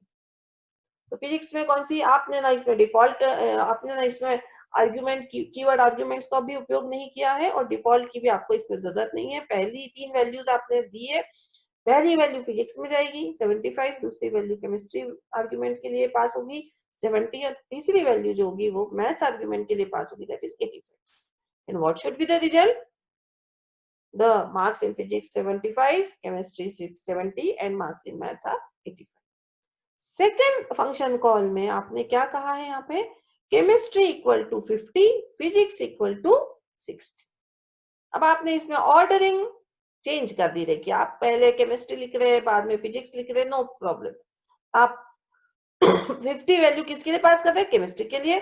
तो फिजिक्स में कौन सी आपने ना इसमें डिफॉल्ट आपने ना इसमें आर्ग्यूमेंट कीवर्ड आर्ग्यूमेंट्स का भी उपयोग नहीं किया है और डिफॉल्ट की भी आपको इसमें जरूरत नहीं है। पहली 3 वैल्यूज आपने दी है, पहली वैल्यू फिजिक्स में जाएगी 75, दूसरी वैल्यू केमिस्ट्री आर्ग्यूमेंट के लिए पास होगी 70 और तीसरी वैल्यू जो होगी वो मैथ्स आर्ग्यूमेंट के लिए पास होगी that is 85। And what should be the result? The marks in physics 75, chemistry 70 and marks in maths are 85. Second function call में आपने क्या कहा है यहाँ पे? Chemistry equal to 50, physics equal to 60. अब आपने इसमें ऑर्डरिंग चेंज कर दी, देखिए आप पहले केमिस्ट्री लिख रहे हैं, बाद में फिजिक्स लिख रहे हैं, नो प्रॉब्लम. आप 50 वैल्यू किसके लिए पास कर रहे हैं? केमिस्ट्री के लिए.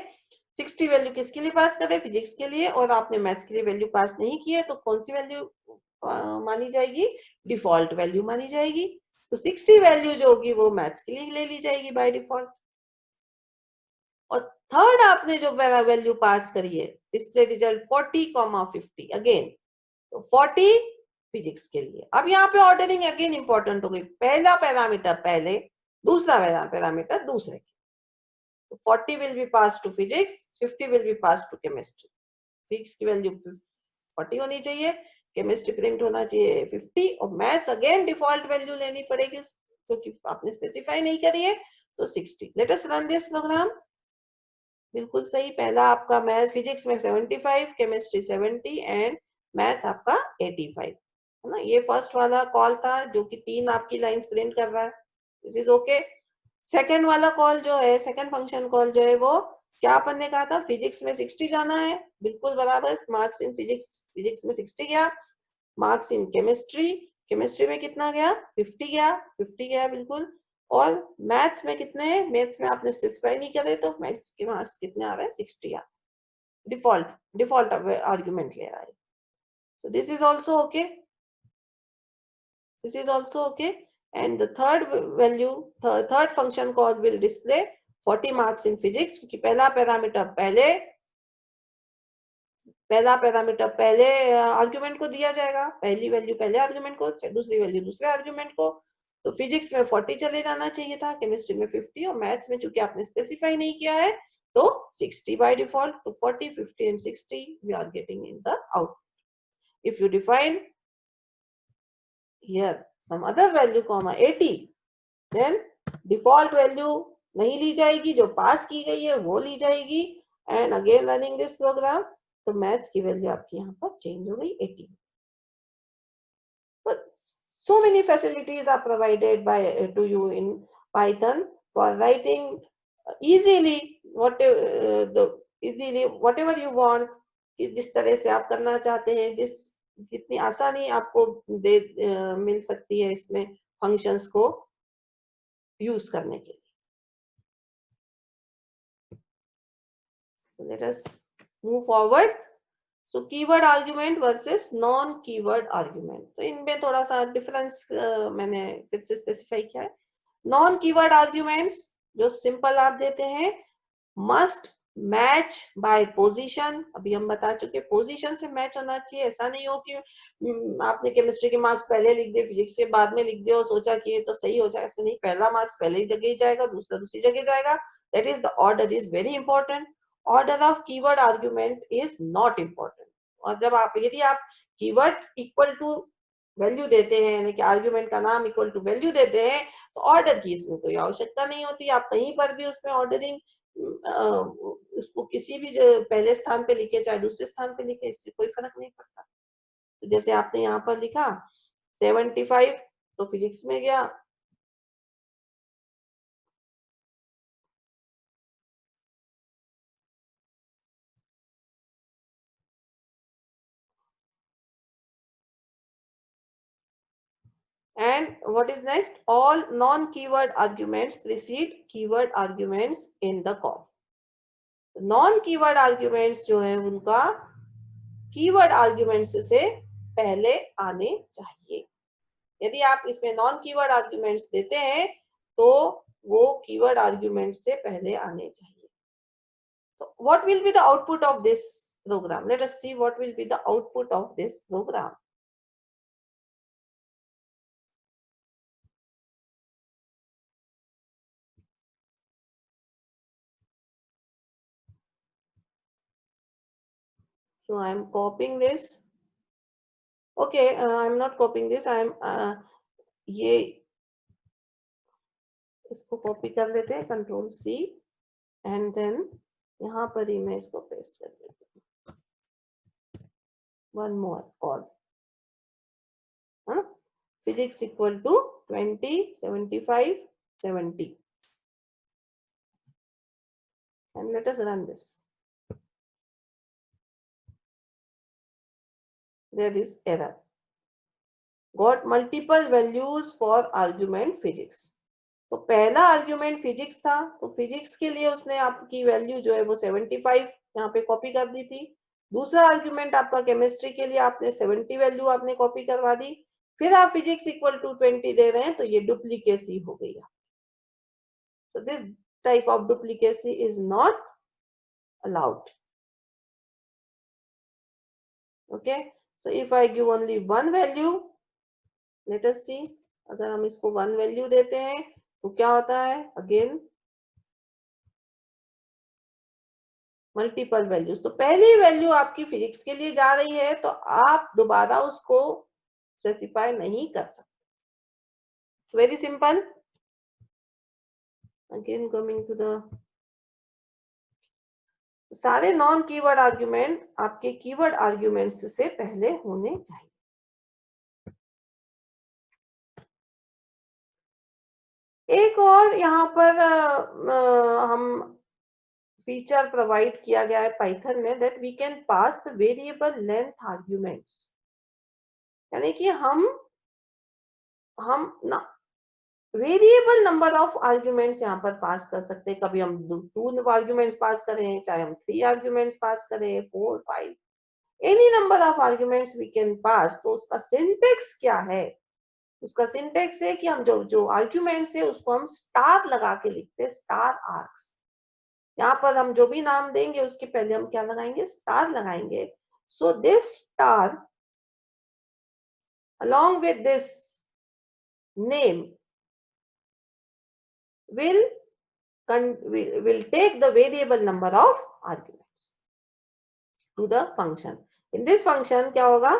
60 वैल्यू किसके लिए पास कर रहे हैं? फिजिक्स के लिए. और आपने मैथ्स के लिए वैल्यू पास नहीं की है, तो कौन सी वैल्यू मानी जाएगी? डिफॉल्ट वैल्यू मानी जाएगी. तो 60 वैल्यू जो होगी वो मैथ्स के लिए ले ली जाएगी बाय डिफॉल्ट. और थर्ड आपने जो वैल्यू पास करी है, डिस्प्ले रिजल्ट 40,50 अगेन, तो 40 फिजिक्स के लिए. अब यहाँ पे ऑर्डरिंग अगेन इंपॉर्टेंट हो गई. पहला पैरामीटर पहले, दूसरा पैरामीटर दूसरे. 40 will be passed to physics, 50 will be passed to chemistry. Physics की वैल्यू 40 होनी चाहिए, केमिस्ट्री प्रिंट होना चाहिए 50, और मैथ्स अगेन डिफॉल्ट वैल्यू लेनी पड़ेगी क्योंकि आपने स्पेसिफाई नहीं करी है, तो 60. Let us run this program. बिल्कुल सही. पहला आपका मैथ फिजिक्स में 75, केमिस्ट्री 70 एंड मैथ्स आपका 85 है ना. ये फर्स्ट वाला कॉल था जो कि 3 आपकी लाइंस प्रिंट कर रहा है. This is okay. सेकंड वाला कॉल जो है, सेकंड फंक्शन कॉल जो है, वो क्या अपन ने कहा था? फिजिक्स में 60 जाना है, बिल्कुल बराबर. मार्क्स इन फिजिक्स, फिजिक्स में 60 गया. मार्क्स इन केमिस्ट्री, केमिस्ट्री में कितना गया? 50 गया, 50 गया बिल्कुल. और मैथ्स में कितने हैं? मैथ्स में आपने स्पेसिफाई नहीं करे, तो मैथ्स के मार्क्स कितने आ रहे हैं? 60 आ. डिफॉल्ट आर्गुमेंट ले रहा है. So this is also okay. This is also okay. And the third value, third function call will display 40 marks in physics, क्योंकि पहला पैरामीटर पहले आर्गुमेंट को दिया जाएगा. पहली वैल्यू पहले आर्गुमेंट को, दूसरी वैल्यू दूसरे आर्गुमेंट को. तो फिजिक्स में 40 चले जाना चाहिए था, केमिस्ट्री में 50, और मैथ्स में चूंकि आपने स्पेसिफाई नहीं किया है तो 60 बाय डिफॉल्ट. तो 40, 50 and 60 we are getting in the output. If you define here some other value comma 80, then default value नहीं ली जाएगी, जो पास की गई है वो ली जाएगी. And again running this program, तो मैथ्स की वैल्यू आपकी यहाँ पर चेंज हो गई 80. But so many facilities are provided by to you in Python for writing easily whatever you want. जिस तरह से आप करना चाहते हैं, जितनी आसानी आपको मिल सकती है इसमें फंक्शंस को यूज करने के लिए. So let us move forward. So keyword argument versus non keyword argument. तो इनमें थोड़ा सा डिफरेंस मैंने फिर से स्पेसिफाई किया है. नॉन कीवर्ड आर्ग्यूमेंट्स जो सिंपल आप देते हैं, मस्ट मैच बाय पोजीशन. अभी हम बता चुके, पोजीशन से मैच होना चाहिए. ऐसा नहीं हो कि आपने केमिस्ट्री के मार्क्स पहले लिख दिए, फिजिक्स के बाद में लिख दिए और सोचा कि ये तो सही हो जाए. ऐसा नहीं, पहला मार्क्स पहले जगह ही जाएगा, दूसरा दूसरी जगह जाएगा. That is the order is very important. Order of keyword argument is not important. और जब आप, यदि आप कीवर्ड इक्वल टू वैल्यू देते हैं, यानी कि आर्ग्यूमेंट का नाम इक्वल टू वैल्यू देते हैं, तो ऑर्डर की इसमें कोई आवश्यकता नहीं होती. आप कहीं पर भी उसमें ऑर्डरिंग उसको किसी भी पहले स्थान पे लिखे चाहे दूसरे स्थान पे लिखे, इससे कोई फर्क नहीं पड़ता. तो जैसे आपने यहाँ पर लिखा 75, तो फिजिक्स में गया. And what is next? All non-keyword arguments precede keyword arguments in the call. Non-keyword arguments जो है उनका कीवर्ड आर्ग्यूमेंट्स से पहले आने चाहिए. यदि आप इसमें नॉन कीवर्ड आर्ग्यूमेंट्स देते हैं तो वो कीवर्ड आर्ग्यूमेंट से पहले आने चाहिए. तो what will be the output of this program? Let us see what will be the output of this program. So I am copying this. Okay, I am not copying this. I am ये इसको copy कर लेते हैं, control C, and then यहाँ पर ही मैं इसको paste कर देती हूँ. one more call, physics equal to 20 75 70, and let us run this. There is error, got multiple values for argument physics. तो पहला आर्ग्यूमेंट फिजिक्स था, तो फिजिक्स के लिए उसने आपकी वैल्यू जो है वो 75 यहाँ पे कॉपी कर दी थी। दूसरा आर्ग्यूमेंट आपका केमिस्ट्री के लिए आपने 70 वैल्यू आपने कॉपी करवा दी, फिर आप फिजिक्स इक्वल टू 20 दे रहे हैं, तो ये डुप्लीकेसी हो गई। तो this type of duplicacy is not allowed. Okay, so if I give only one value, let us see, अगर हम इसको वन वैल्यू देते हैं तो क्या होता है, अगेन मल्टीपल वैल्यूज। तो पहली वैल्यू आपकी फिजिक्स के लिए जा रही है, तो आप दोबारा उसको स्पेसिफाई नहीं कर सकते। Very simple. Again coming to the, सारे नॉन कीवर्ड आर्ग्यूमेंट आपके कीवर्ड आर्ग्यूमेंट्स से पहले होने चाहिए। एक और यहाँ पर हम फीचर प्रोवाइड किया गया है पाइथन में, that we can pass the variable length arguments, यानी कि हम ना वेरिएबल नंबर ऑफ आर्ग्यूमेंट्स यहाँ पर पास कर सकते हैं। कभी हम 2 आर्ग्यूमेंट्स पास करें, चाहे हम 3 आर्ग्यूमेंट्स पास करें, 4 5, any number of arguments we can pass. तो उसका सिंटेक्स क्या है, उसका सिंटेक्स है कि हम जो आर्ग्यूमेंट्स है उसको हम स्टार लगा के लिखते हैं, स्टार आर्क्स। यहाँ पर हम जो भी नाम देंगे उसके पहले हम क्या लगाएंगे, स्टार लगाएंगे। So this star along with this name will take the variable number of arguments to the function. In this function क्या होगा,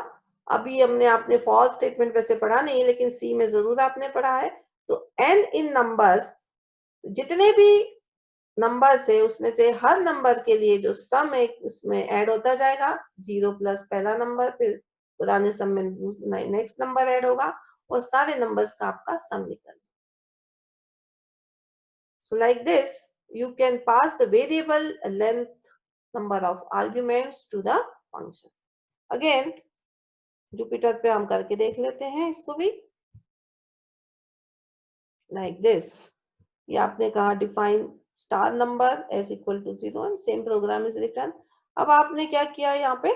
अभी हमने आपने फॉर स्टेटमेंट वैसे पढ़ा नहीं, लेकिन सी में जरूर आपने पढ़ा है। तो n इन नंबर्स, जितने भी नंबर्स है उसमें से हर नंबर के लिए जो सम है उसमें ऐड होता जाएगा। 0 प्लस पहला नंबर, फिर पुराने सम में नेक्स्ट नंबर ऐड होगा, और सारे नंबर्स का आपका सम निकल। So like this, you can pass the variable length number of arguments to the function. Again, Jupyter पे हम करके देख लेते हैं इसको भी। Like this, ये आपने कहा define star number as equal to 0 and same program is written. अब आपने क्या किया यहाँ पे,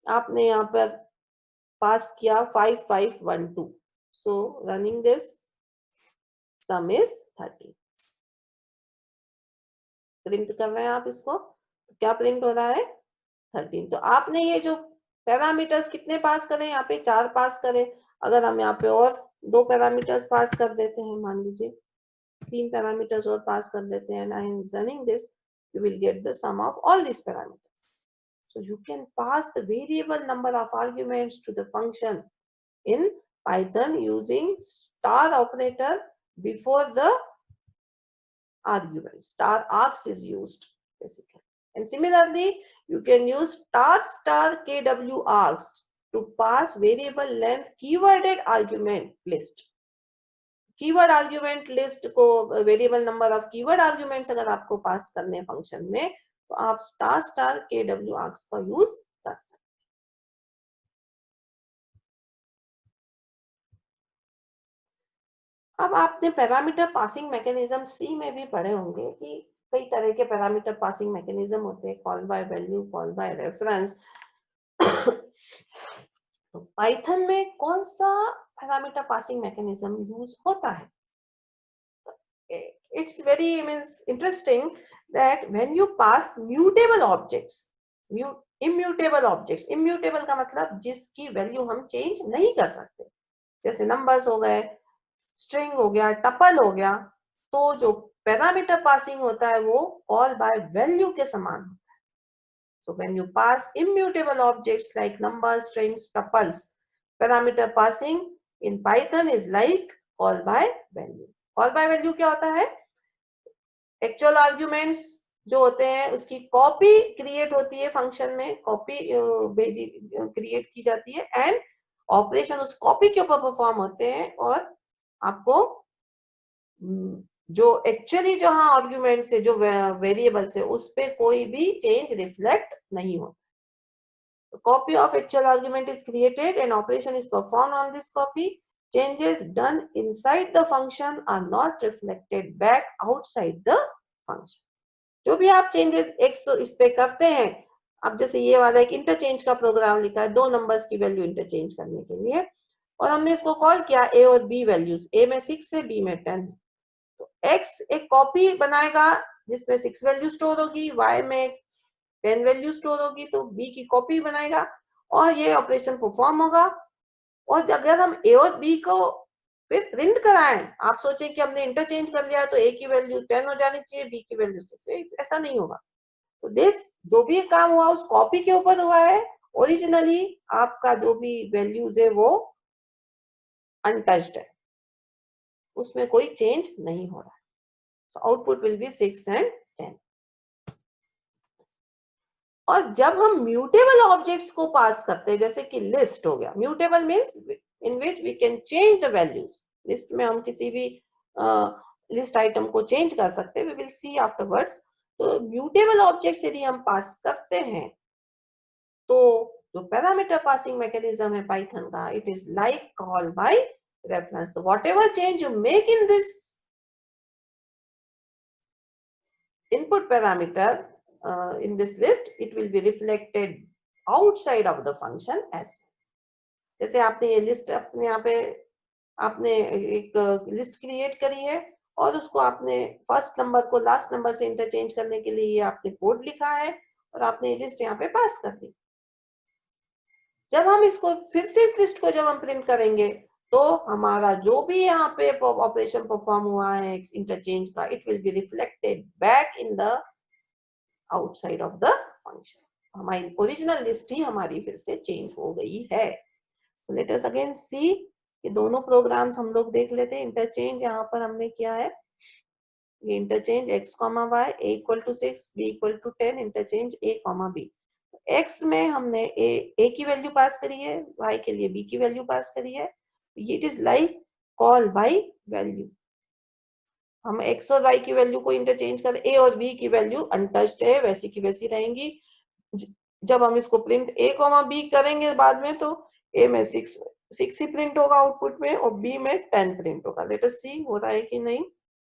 आपने यहाँ पर पास किया 5512. So running this, sum is 30. Print कर रहे हैं आप इसको, तो क्या प्रिंट हो रहा है, 13। तो आपने ये जो पैरामीटर्स कितने पास करें, यहाँ पे 4 पास करें। अगर हम यहाँ पे और 2 पैरामीटर्स पास कर देते हैं, मान लीजिए 3 पैरामीटर्स और पास कर देते हैं, and running this, you will get the sum of all these parameters. So you can pass the variable number of arguments to the function in Python using star operator before the argument. Star arcs is used basically. And similarly, you can use star kw arcs to pass variable length keyworded argument list. Keyword argument list को, variable number of keyword arguments अगर आपको pass करने function में, तो आप star kw arcs का use कर सकते हैं। अब आपने पैरामीटर पासिंग मैकेनिज्म सी में भी पढ़े होंगे कि कई तरह के पैरामीटर पासिंग मैकेनिज्म होते हैं, call by value, call by reference. तो पाइथन में कौन सा पैरामीटर पासिंग मैकेनिज्म यूज होता है? It's very means interesting that when you pass mutable objects, immutable objects, immutable का मतलब जिसकी वैल्यू हम चेंज नहीं कर सकते, जैसे नंबर्स हो गए, स्ट्रिंग हो गया, टपल हो गया, तो जो पैरामीटर पासिंग होता है वो कॉल बाय वैल्यू के समान होता है। So when you pass immutable objects like numbers, strings, tuples, parameter passing in Python is like call by value. Call by value क्या होता है? Actual arguments जो होते हैं उसकी कॉपी क्रिएट होती है फंक्शन में, कॉपी भेजी क्रिएट की जाती है एंड ऑपरेशन उस कॉपी के ऊपर परफॉर्म होते हैं और आपको जो एक्चुअली जहां आर्ग्यूमेंट से जो वेरिएबल से उस पे कोई भी चेंज रिफ्लेक्ट नहीं होता. A copy of actual argument is created and operation is performed on this copy. Changes done inside the function are not reflected back outside the function. जो भी आप चेंजेस x इस पे करते हैं, अब जैसे ये वाला एक इंटरचेंज का प्रोग्राम लिखा है, दो नंबर्स की वैल्यू इंटरचेंज करने के लिए, और हमने इसको कॉल किया a और b वैल्यूज, a में 6 है, b में 10. तो x एक कॉपी बनाएगा जिसमें 6 वैल्यू स्टोर होगी, y में 10 वैल्यू स्टोर होगी, तो b की कॉपी बनाएगा और ये ऑपरेशन परफॉर्म होगा. और अगर हम a और b को फिर प्रिंट कराएं, आप सोचें कि हमने इंटरचेंज कर लिया तो a की वैल्यू 10 हो जानी चाहिए, b की वैल्यू 6, ऐसा नहीं होगा. तो दिस जो भी काम हुआ उस कॉपी के ऊपर हुआ है. ओरिजिनली आपका जो भी वैल्यूज है वो अनटच्ड है, उसमें कोई चेंज नहीं हो रहा है. So output will be 6 and 10. और जब हम म्यूटेबल ऑब्जेक्ट्स को पास करते हैं, जैसे कि लिस्ट हो गया, mutable means in which we can change the values. List में हम किसी भी लिस्ट आइटम को चेंज कर सकते हैं, वी विल सी आफ्टरवर्ड्स. तो म्यूटेबल ऑब्जेक्ट्स यदि हम पास करते हैं तो जो पैरामीटर पासिंग मैकेनिज्म है पाइथन का, it is like call by reference. तो whatever change you make in this input parameter in this list, it will be reflected outside of the function as. जैसे आपने ये list अपने यहाँ पे आपने एक लिस्ट क्रिएट करी है और उसको आपने फर्स्ट नंबर को लास्ट नंबर से इंटरचेंज करने के लिए आपने कोड लिखा है और आपने लिस्ट यहाँ पे पास कर दी. जब हम इसको फिर से इस लिस्ट को जब हम प्रिंट करेंगे तो हमारा जो भी यहाँ पे ऑपरेशन परफॉर्म हुआ है इंटरचेंज का, it will be reflected back in the outside of the function. हमारी ओरिजिनल लिस्ट ही हमारी फिर से चेंज हो गई है. So let us again see ये दोनों प्रोग्राम्स हम लोग देख लेते हैं. इंटरचेंज यहाँ पर हमने किया है, ये interchange x, y a equal to 6 b equal to 10, interchange a, b. x में हमने a की वैल्यू पास करी है, y के लिए b की वैल्यू पास करी है. It is like call by value. हम x और y की वैल्यू को इंटरचेंज कर, a और b की वैल्यू अनटच्ड है, वैसी की वैसी रहेंगी. जब हम इसको प्रिंट a, b करेंगे बाद में, तो a में 6 ही प्रिंट होगा आउटपुट में और b में 10 प्रिंट होगा. लेट अस सी हो रहा है कि नहीं.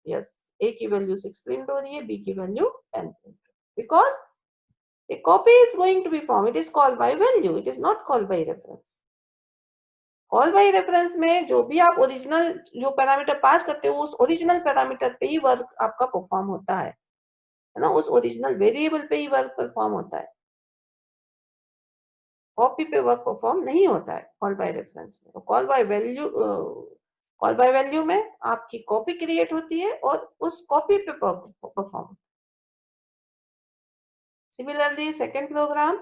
यस, a की वैल्यू 6 प्रिंट हो रही है, b की value 10 print, because a copy is going to be formed. It is called by value, it is not called by reference. Call by reference में जो भी आप ओरिजिनल जो पैरामीटर पास करते हो उस ओरिजिनल पैरामीटर पे ही वर्क आपका परफॉर्म होता है ना, उस ओरिजिनल वेरिएबल पे ही वर्क परफॉर्म होता है. कॉपी पे वर्क परफॉर्म नहीं होता है कॉल बाय रेफरेंस में. कॉल बाय वैल्यू में आपकी कॉपी क्रिएट होती है और उस कॉपी पे perform. Similarly second program,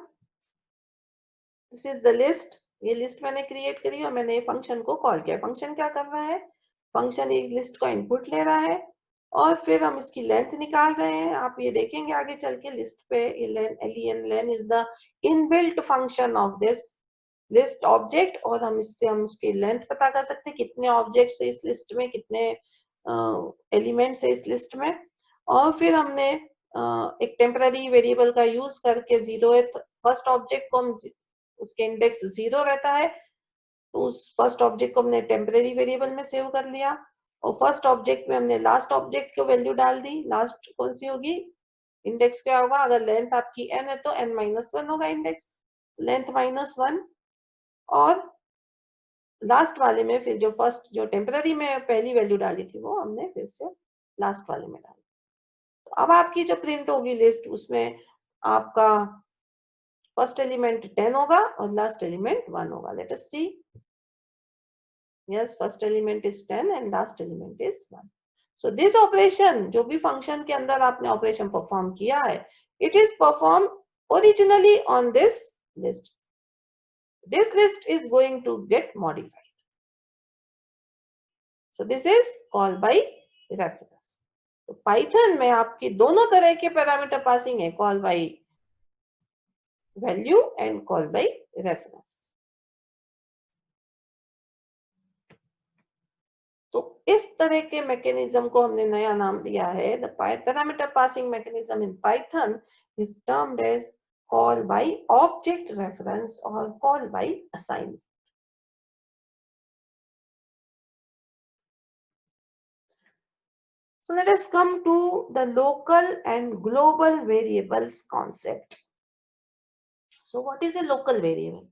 this is the list. ये लिस्ट मैंने क्रिएट करी और मैंने फंक्शन को कॉल किया. फंक्शन क्या कर रहा है, फंक्शन एक लिस्ट का इनपुट ले रहा है और फिर हम इसकी लेंथ निकाल रहे हैं. आप ये देखेंगे आगे चल के लिस्ट पे len is the inbuilt function of this list object. और हम उसकी लेंथ पता कर सकते हैं, कितने ऑब्जेक्ट्स है इस लिस्ट में, कितने एलिमेंट्स है इस लिस्ट में. और फिर हमने एक टेम्पररी वेरिएबल का यूज करके फर्स्ट ऑब्जेक्ट को हम उसके इंडेक्स 0 रहता है तो उस फर्स्ट ऑब्जेक्ट को हमने टेम्पररी वेरिएबल में सेव कर लिया और फर्स्ट ऑब्जेक्ट में हमने लास्ट ऑब्जेक्ट को वैल्यू डाल दी. लास्ट कौन सी होगी, इंडेक्स क्या होगा, अगर लेंथ आपकी n है तो n-1 होगा इंडेक्स, लेंथ -1. और लास्ट वाले में फिर जो टेम्पररी में पहली वैल्यू डाली थी वो हमने फिर से लास्ट वाले में डाली. तो अब आपकी जो प्रिंट होगी लिस्ट, उसमें आपका फर्स्ट एलिमेंट 10 होगा और लास्ट एलिमेंट 1 होगा. Let us see. Yes, first element is 10 and last element is 1. So this operation जो भी फंक्शन के अंदर आपने ऑपरेशन परफॉर्म किया है, it is perform originally on this list. This list is going to get modified. So this is called by reference. तो Python में आपकी दोनों तरह के पैरामीटर पासिंग है, call by value and call by reference. तो इस तरह के मैकेनिज्म को हमने नया नाम दिया है, the parameter passing mechanism in Python is termed as call by object reference और call by assignment. So let us come to the local and global variables concept. So what is a local variable?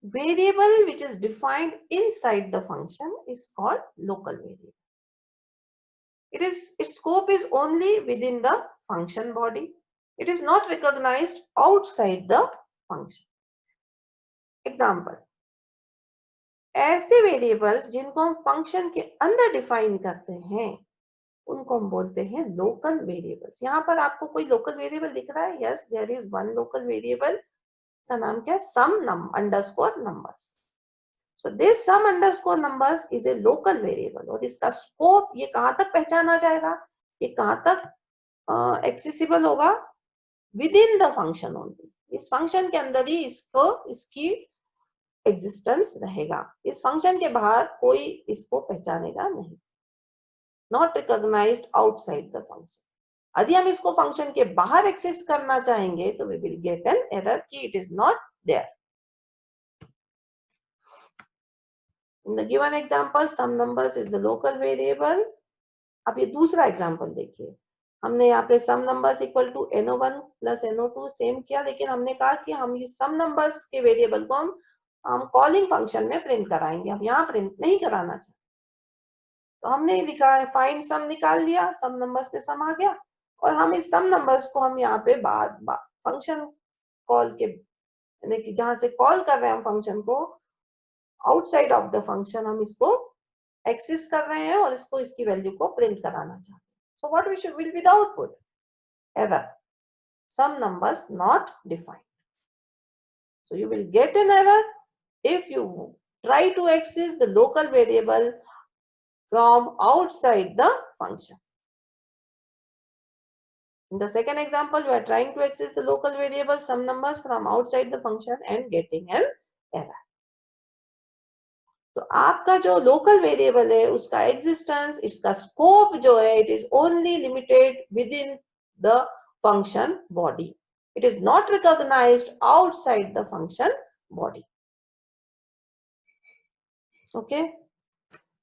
Variable which is defined inside the function is called local variable. Its scope is only within the function body. It is not recognized outside the function. Example, ऐसे variables जिनको हम function के अंदर define करते हैं उनको हम बोलते हैं लोकल वेरिएबल्स। यहाँ पर आपको कोई लोकल वेरिएबल दिख रहा है? Yes, there is one local variable, का नाम क्या है? Sum underscore numbers. So this sum underscore numbers is a local variable और इसका स्कोप ये कहाँ तक पहचाना जाएगा, ये कहाँ तक एक्सेसिबल होगा? With in the function only. इस फंक्शन के अंदर ही इसकी एग्जिस्टेंस रहेगा, इस फंक्शन के बाहर कोई इसको पहचानेगा नहीं। Not recognised outside the function. यदि हम इसको फंक्शन के बाहर एक्सेस करना चाहेंगे तो we will get an error कि it is not there. In the given example, some numbers is the local variable. अब ये दूसरा एग्जांपल देखिए, हमने यहाँ पे sum numbers equal to no1 plus no2 same किया, लेकिन हमने कहा कि हम ये सम नंबर्स के वेरिएबल को हम कॉलिंग फंक्शन में प्रिंट कराएंगे, हम यहाँ प्रिंट नहीं कराना चाहते। तो हमने लिखा है फाइंड सम, निकाल लिया, सम नंबर्स पे सम आ गया और हम इस सम नंबर्स को हम यहाँ पे बाद फंक्शन कॉल के यानी कि जहां से कॉल कर रहे हैं हम फंक्शन को, आउटसाइड ऑफ द फंक्शन हम इसको एक्सेस कर रहे हैं और इसको इसकी वैल्यू को प्रिंट कराना चाहते हैं। So what we should will be the output? Error, sum numbers not defined. So you will get an error if you try to access the local variable from outside the function. In the second example, we are trying to access the local variable some numbers from outside the function and getting an error. तो आपका जो local variable है उसका existence, इसका scope जो है, it is only limited within the function body. It is not recognised outside the function body. Okay,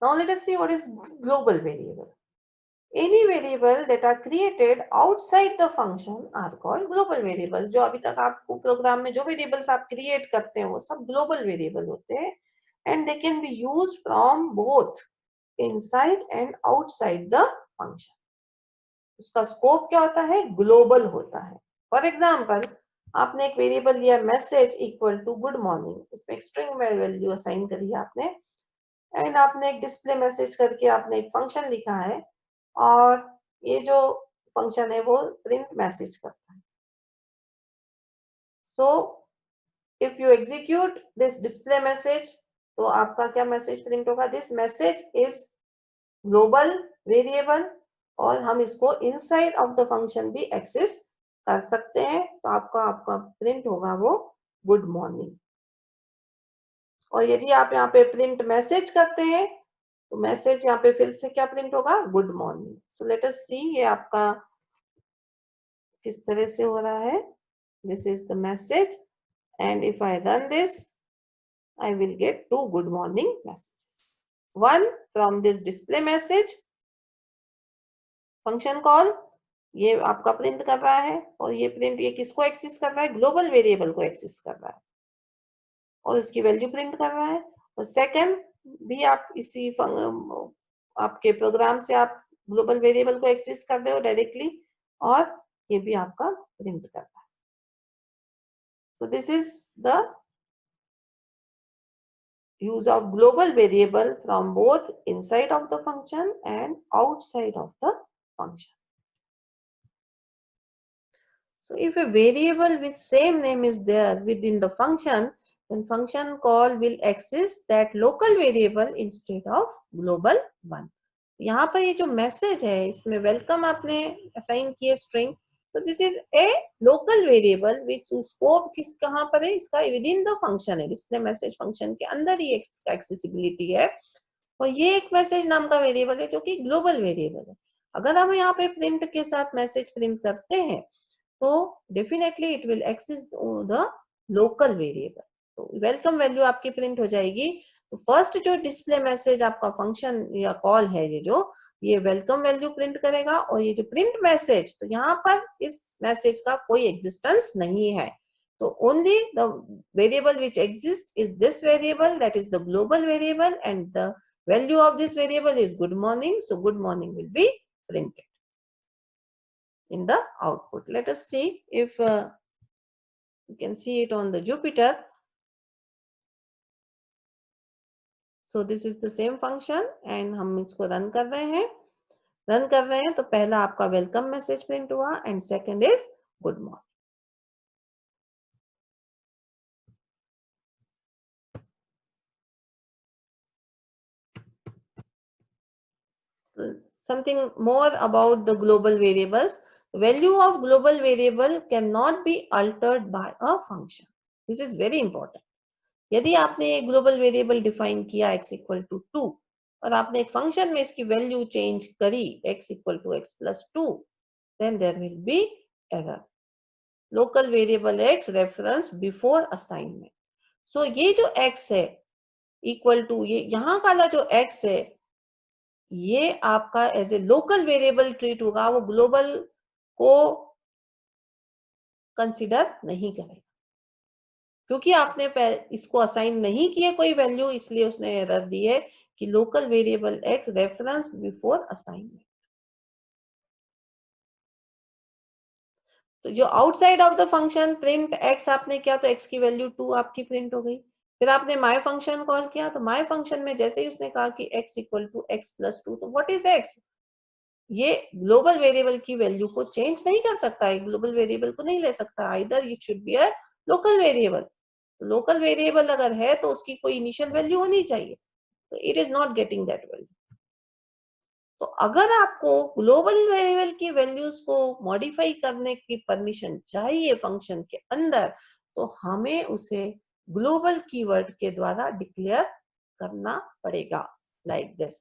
now let us see what is global variable. Any variable that are created outside the function are called global variable. जो अभी तक आपको programme में जो variables आप create करते हैं वो सब ग्लोबल वेरिएबल होते हैं and they can be used from both inside and outside the function. उसका स्कोप क्या होता है? ग्लोबल होता है. फॉर एग्जाम्पल, आपने एक वेरिएबल लिया message equal to good morning, उसमें एक स्ट्रिंग वैल्यू असाइन करी आपने एंड आपने एक डिस्प्ले मैसेज करके आपने एक फंक्शन लिखा है और ये जो फंक्शन है वो प्रिंट मैसेज करता है. So if you execute this display message तो आपका क्या मैसेज प्रिंट होगा? This message is global variable और हम इसको इनसाइड ऑफ द फंक्शन भी एक्सेस कर सकते हैं. तो आपका प्रिंट होगा वो गुड मॉर्निंग. और यदि आप यहाँ पे प्रिंट मैसेज करते हैं तो मैसेज यहाँ पे फिर से क्या प्रिंट होगा? Good morning. So let us see ये आपका किस तरह से हो रहा है. This is the message and if I run this I will get 2 good morning messages. One from this display message function call, ये आपका प्रिंट कर रहा है और ये प्रिंट ये किसको एक्सेस कर रहा है? ग्लोबल वेरिएबल को एक्सेस कर रहा है और इसकी वैल्यू प्रिंट कर रहा है. और सेकंड भी आप इसी आपके प्रोग्राम से आप ग्लोबल वेरिएबल को एक्सेस कर दे हो डायरेक्टली और ये भी आपका प्रिंट कर रहा है. So this is the use of global variable from both inside of the function and outside of the function. So if a variable with same name is there within the function, then function call will access that local variable instead of global one. यहाँ पर ये जो message है इसमें welcome आपने assign किए string, तो this is a local variable which scope किस कहाँ पर है, इसका विद इन द फंक्शन है, डिस्प्ले मैसेज फंक्शन के अंदर ही एक्सेसिबिलिटी है। और ये एक मैसेज नाम का वेरिएबल है जो कि ग्लोबल वेरिएबल है। अगर हम यहाँ पे प्रिंट के साथ मैसेज प्रिंट करते हैं तो definitely it will access the local variable. तो वेलकम वैल्यू आपकी प्रिंट हो जाएगी। तो फर्स्ट जो डिस्प्ले मैसेज आपका फंक्शन या कॉल है ये वेलकम वैल्यू प्रिंट करेगा, और ये जो प्रिंट मैसेज, तो यहाँ पर इस मैसेज का कोई एग्जिस्टेंस नहीं है। तो only the variable which exist is this variable, that is the global variable, and the value of this variable is good morning, so good morning will be printed in the output. Let us see if you can see it on the Jupyter. So this is the same function and हम इसको run कर रहे हैं तो पहला आपका welcome message print हुआ and second is good morning. Something more about the global variables. Value of global variable cannot be altered by a function. This is very important. यदि आपने एक ग्लोबल वेरिएबल डिफाइन किया x equal to 2 और आपने एक function में इसकी value change करी x equal to x plus 2, then there will be error. Local variable x reference before assignment. So ये जो x है इक्वल टू ये यहाँ वाला जो x है ये आपका as a local variable treat होगा, वो ग्लोबल को कंसिडर नहीं करेगा क्योंकि आपने इसको असाइन नहीं किया कोई वैल्यू, इसलिए उसने एरर दी है कि local variable x reference before assignment. तो जो outside of the function print x आपने किया तो x की वैल्यू 2 आपकी प्रिंट हो गई। फिर आपने माय फंक्शन कॉल किया तो माय फंक्शन में जैसे ही उसने कहा कि x equal to x plus 2, तो व्हाट इज x? ये ग्लोबल वेरिएबल की वैल्यू को चेंज नहीं कर सकता है, ग्लोबल वेरिएबल को नहीं ले सकता, either it should be a local variable. Local variable अगर है तो उसकी कोई इनिशियल वैल्यू होनी चाहिए, तो it is not getting that value. तो अगर आपको ग्लोबल वेरिएबल की वैल्यूज को मॉडिफाई करने की परमिशन चाहिए फंक्शन के अंदर, तो हमें उसे ग्लोबल कीवर्ड के द्वारा डिक्लेयर करना पड़ेगा, लाइक दिस।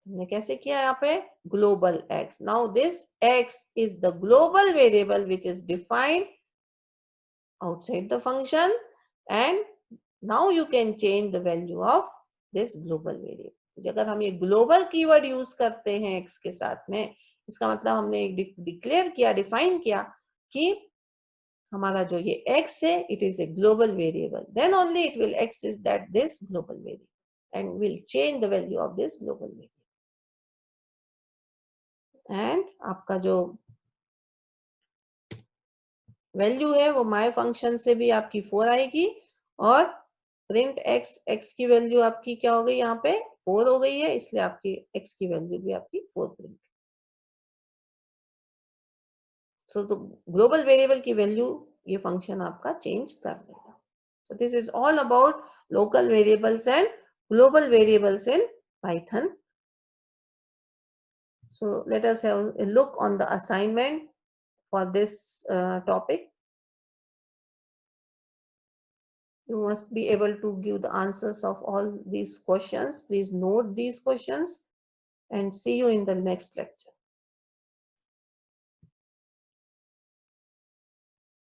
हमने कैसे किया यहाँ पे global x। Now this x is the global variable which is defined outside the function, and now you can change the value of this global variable। अगर हम ये ग्लोबल कीवर्ड यूज करते हैं x के साथ में, इसका मतलब हमने डिक्लेयर किया, डिफाइन किया कि हमारा जो ये x है it is a global variable, then only it will access that this global variable and will change the value of this global variable. And आपका जो वैल्यू है वो माय फंक्शन से भी आपकी 4 आएगी, और प्रिंट x की वैल्यू आपकी क्या हो गई, यहाँ पे 4 हो गई है, इसलिए आपकी x की वैल्यू भी आपकी 4 प्रिंट। सो तो ग्लोबल वेरिएबल की वैल्यू ये फंक्शन आपका चेंज कर देगा। So this is all about local variables and global variables in Python. So let us have a look on the assignment for this topic. You must be able to give the answers of all these questions. Please note these questions and see you in the next lecture.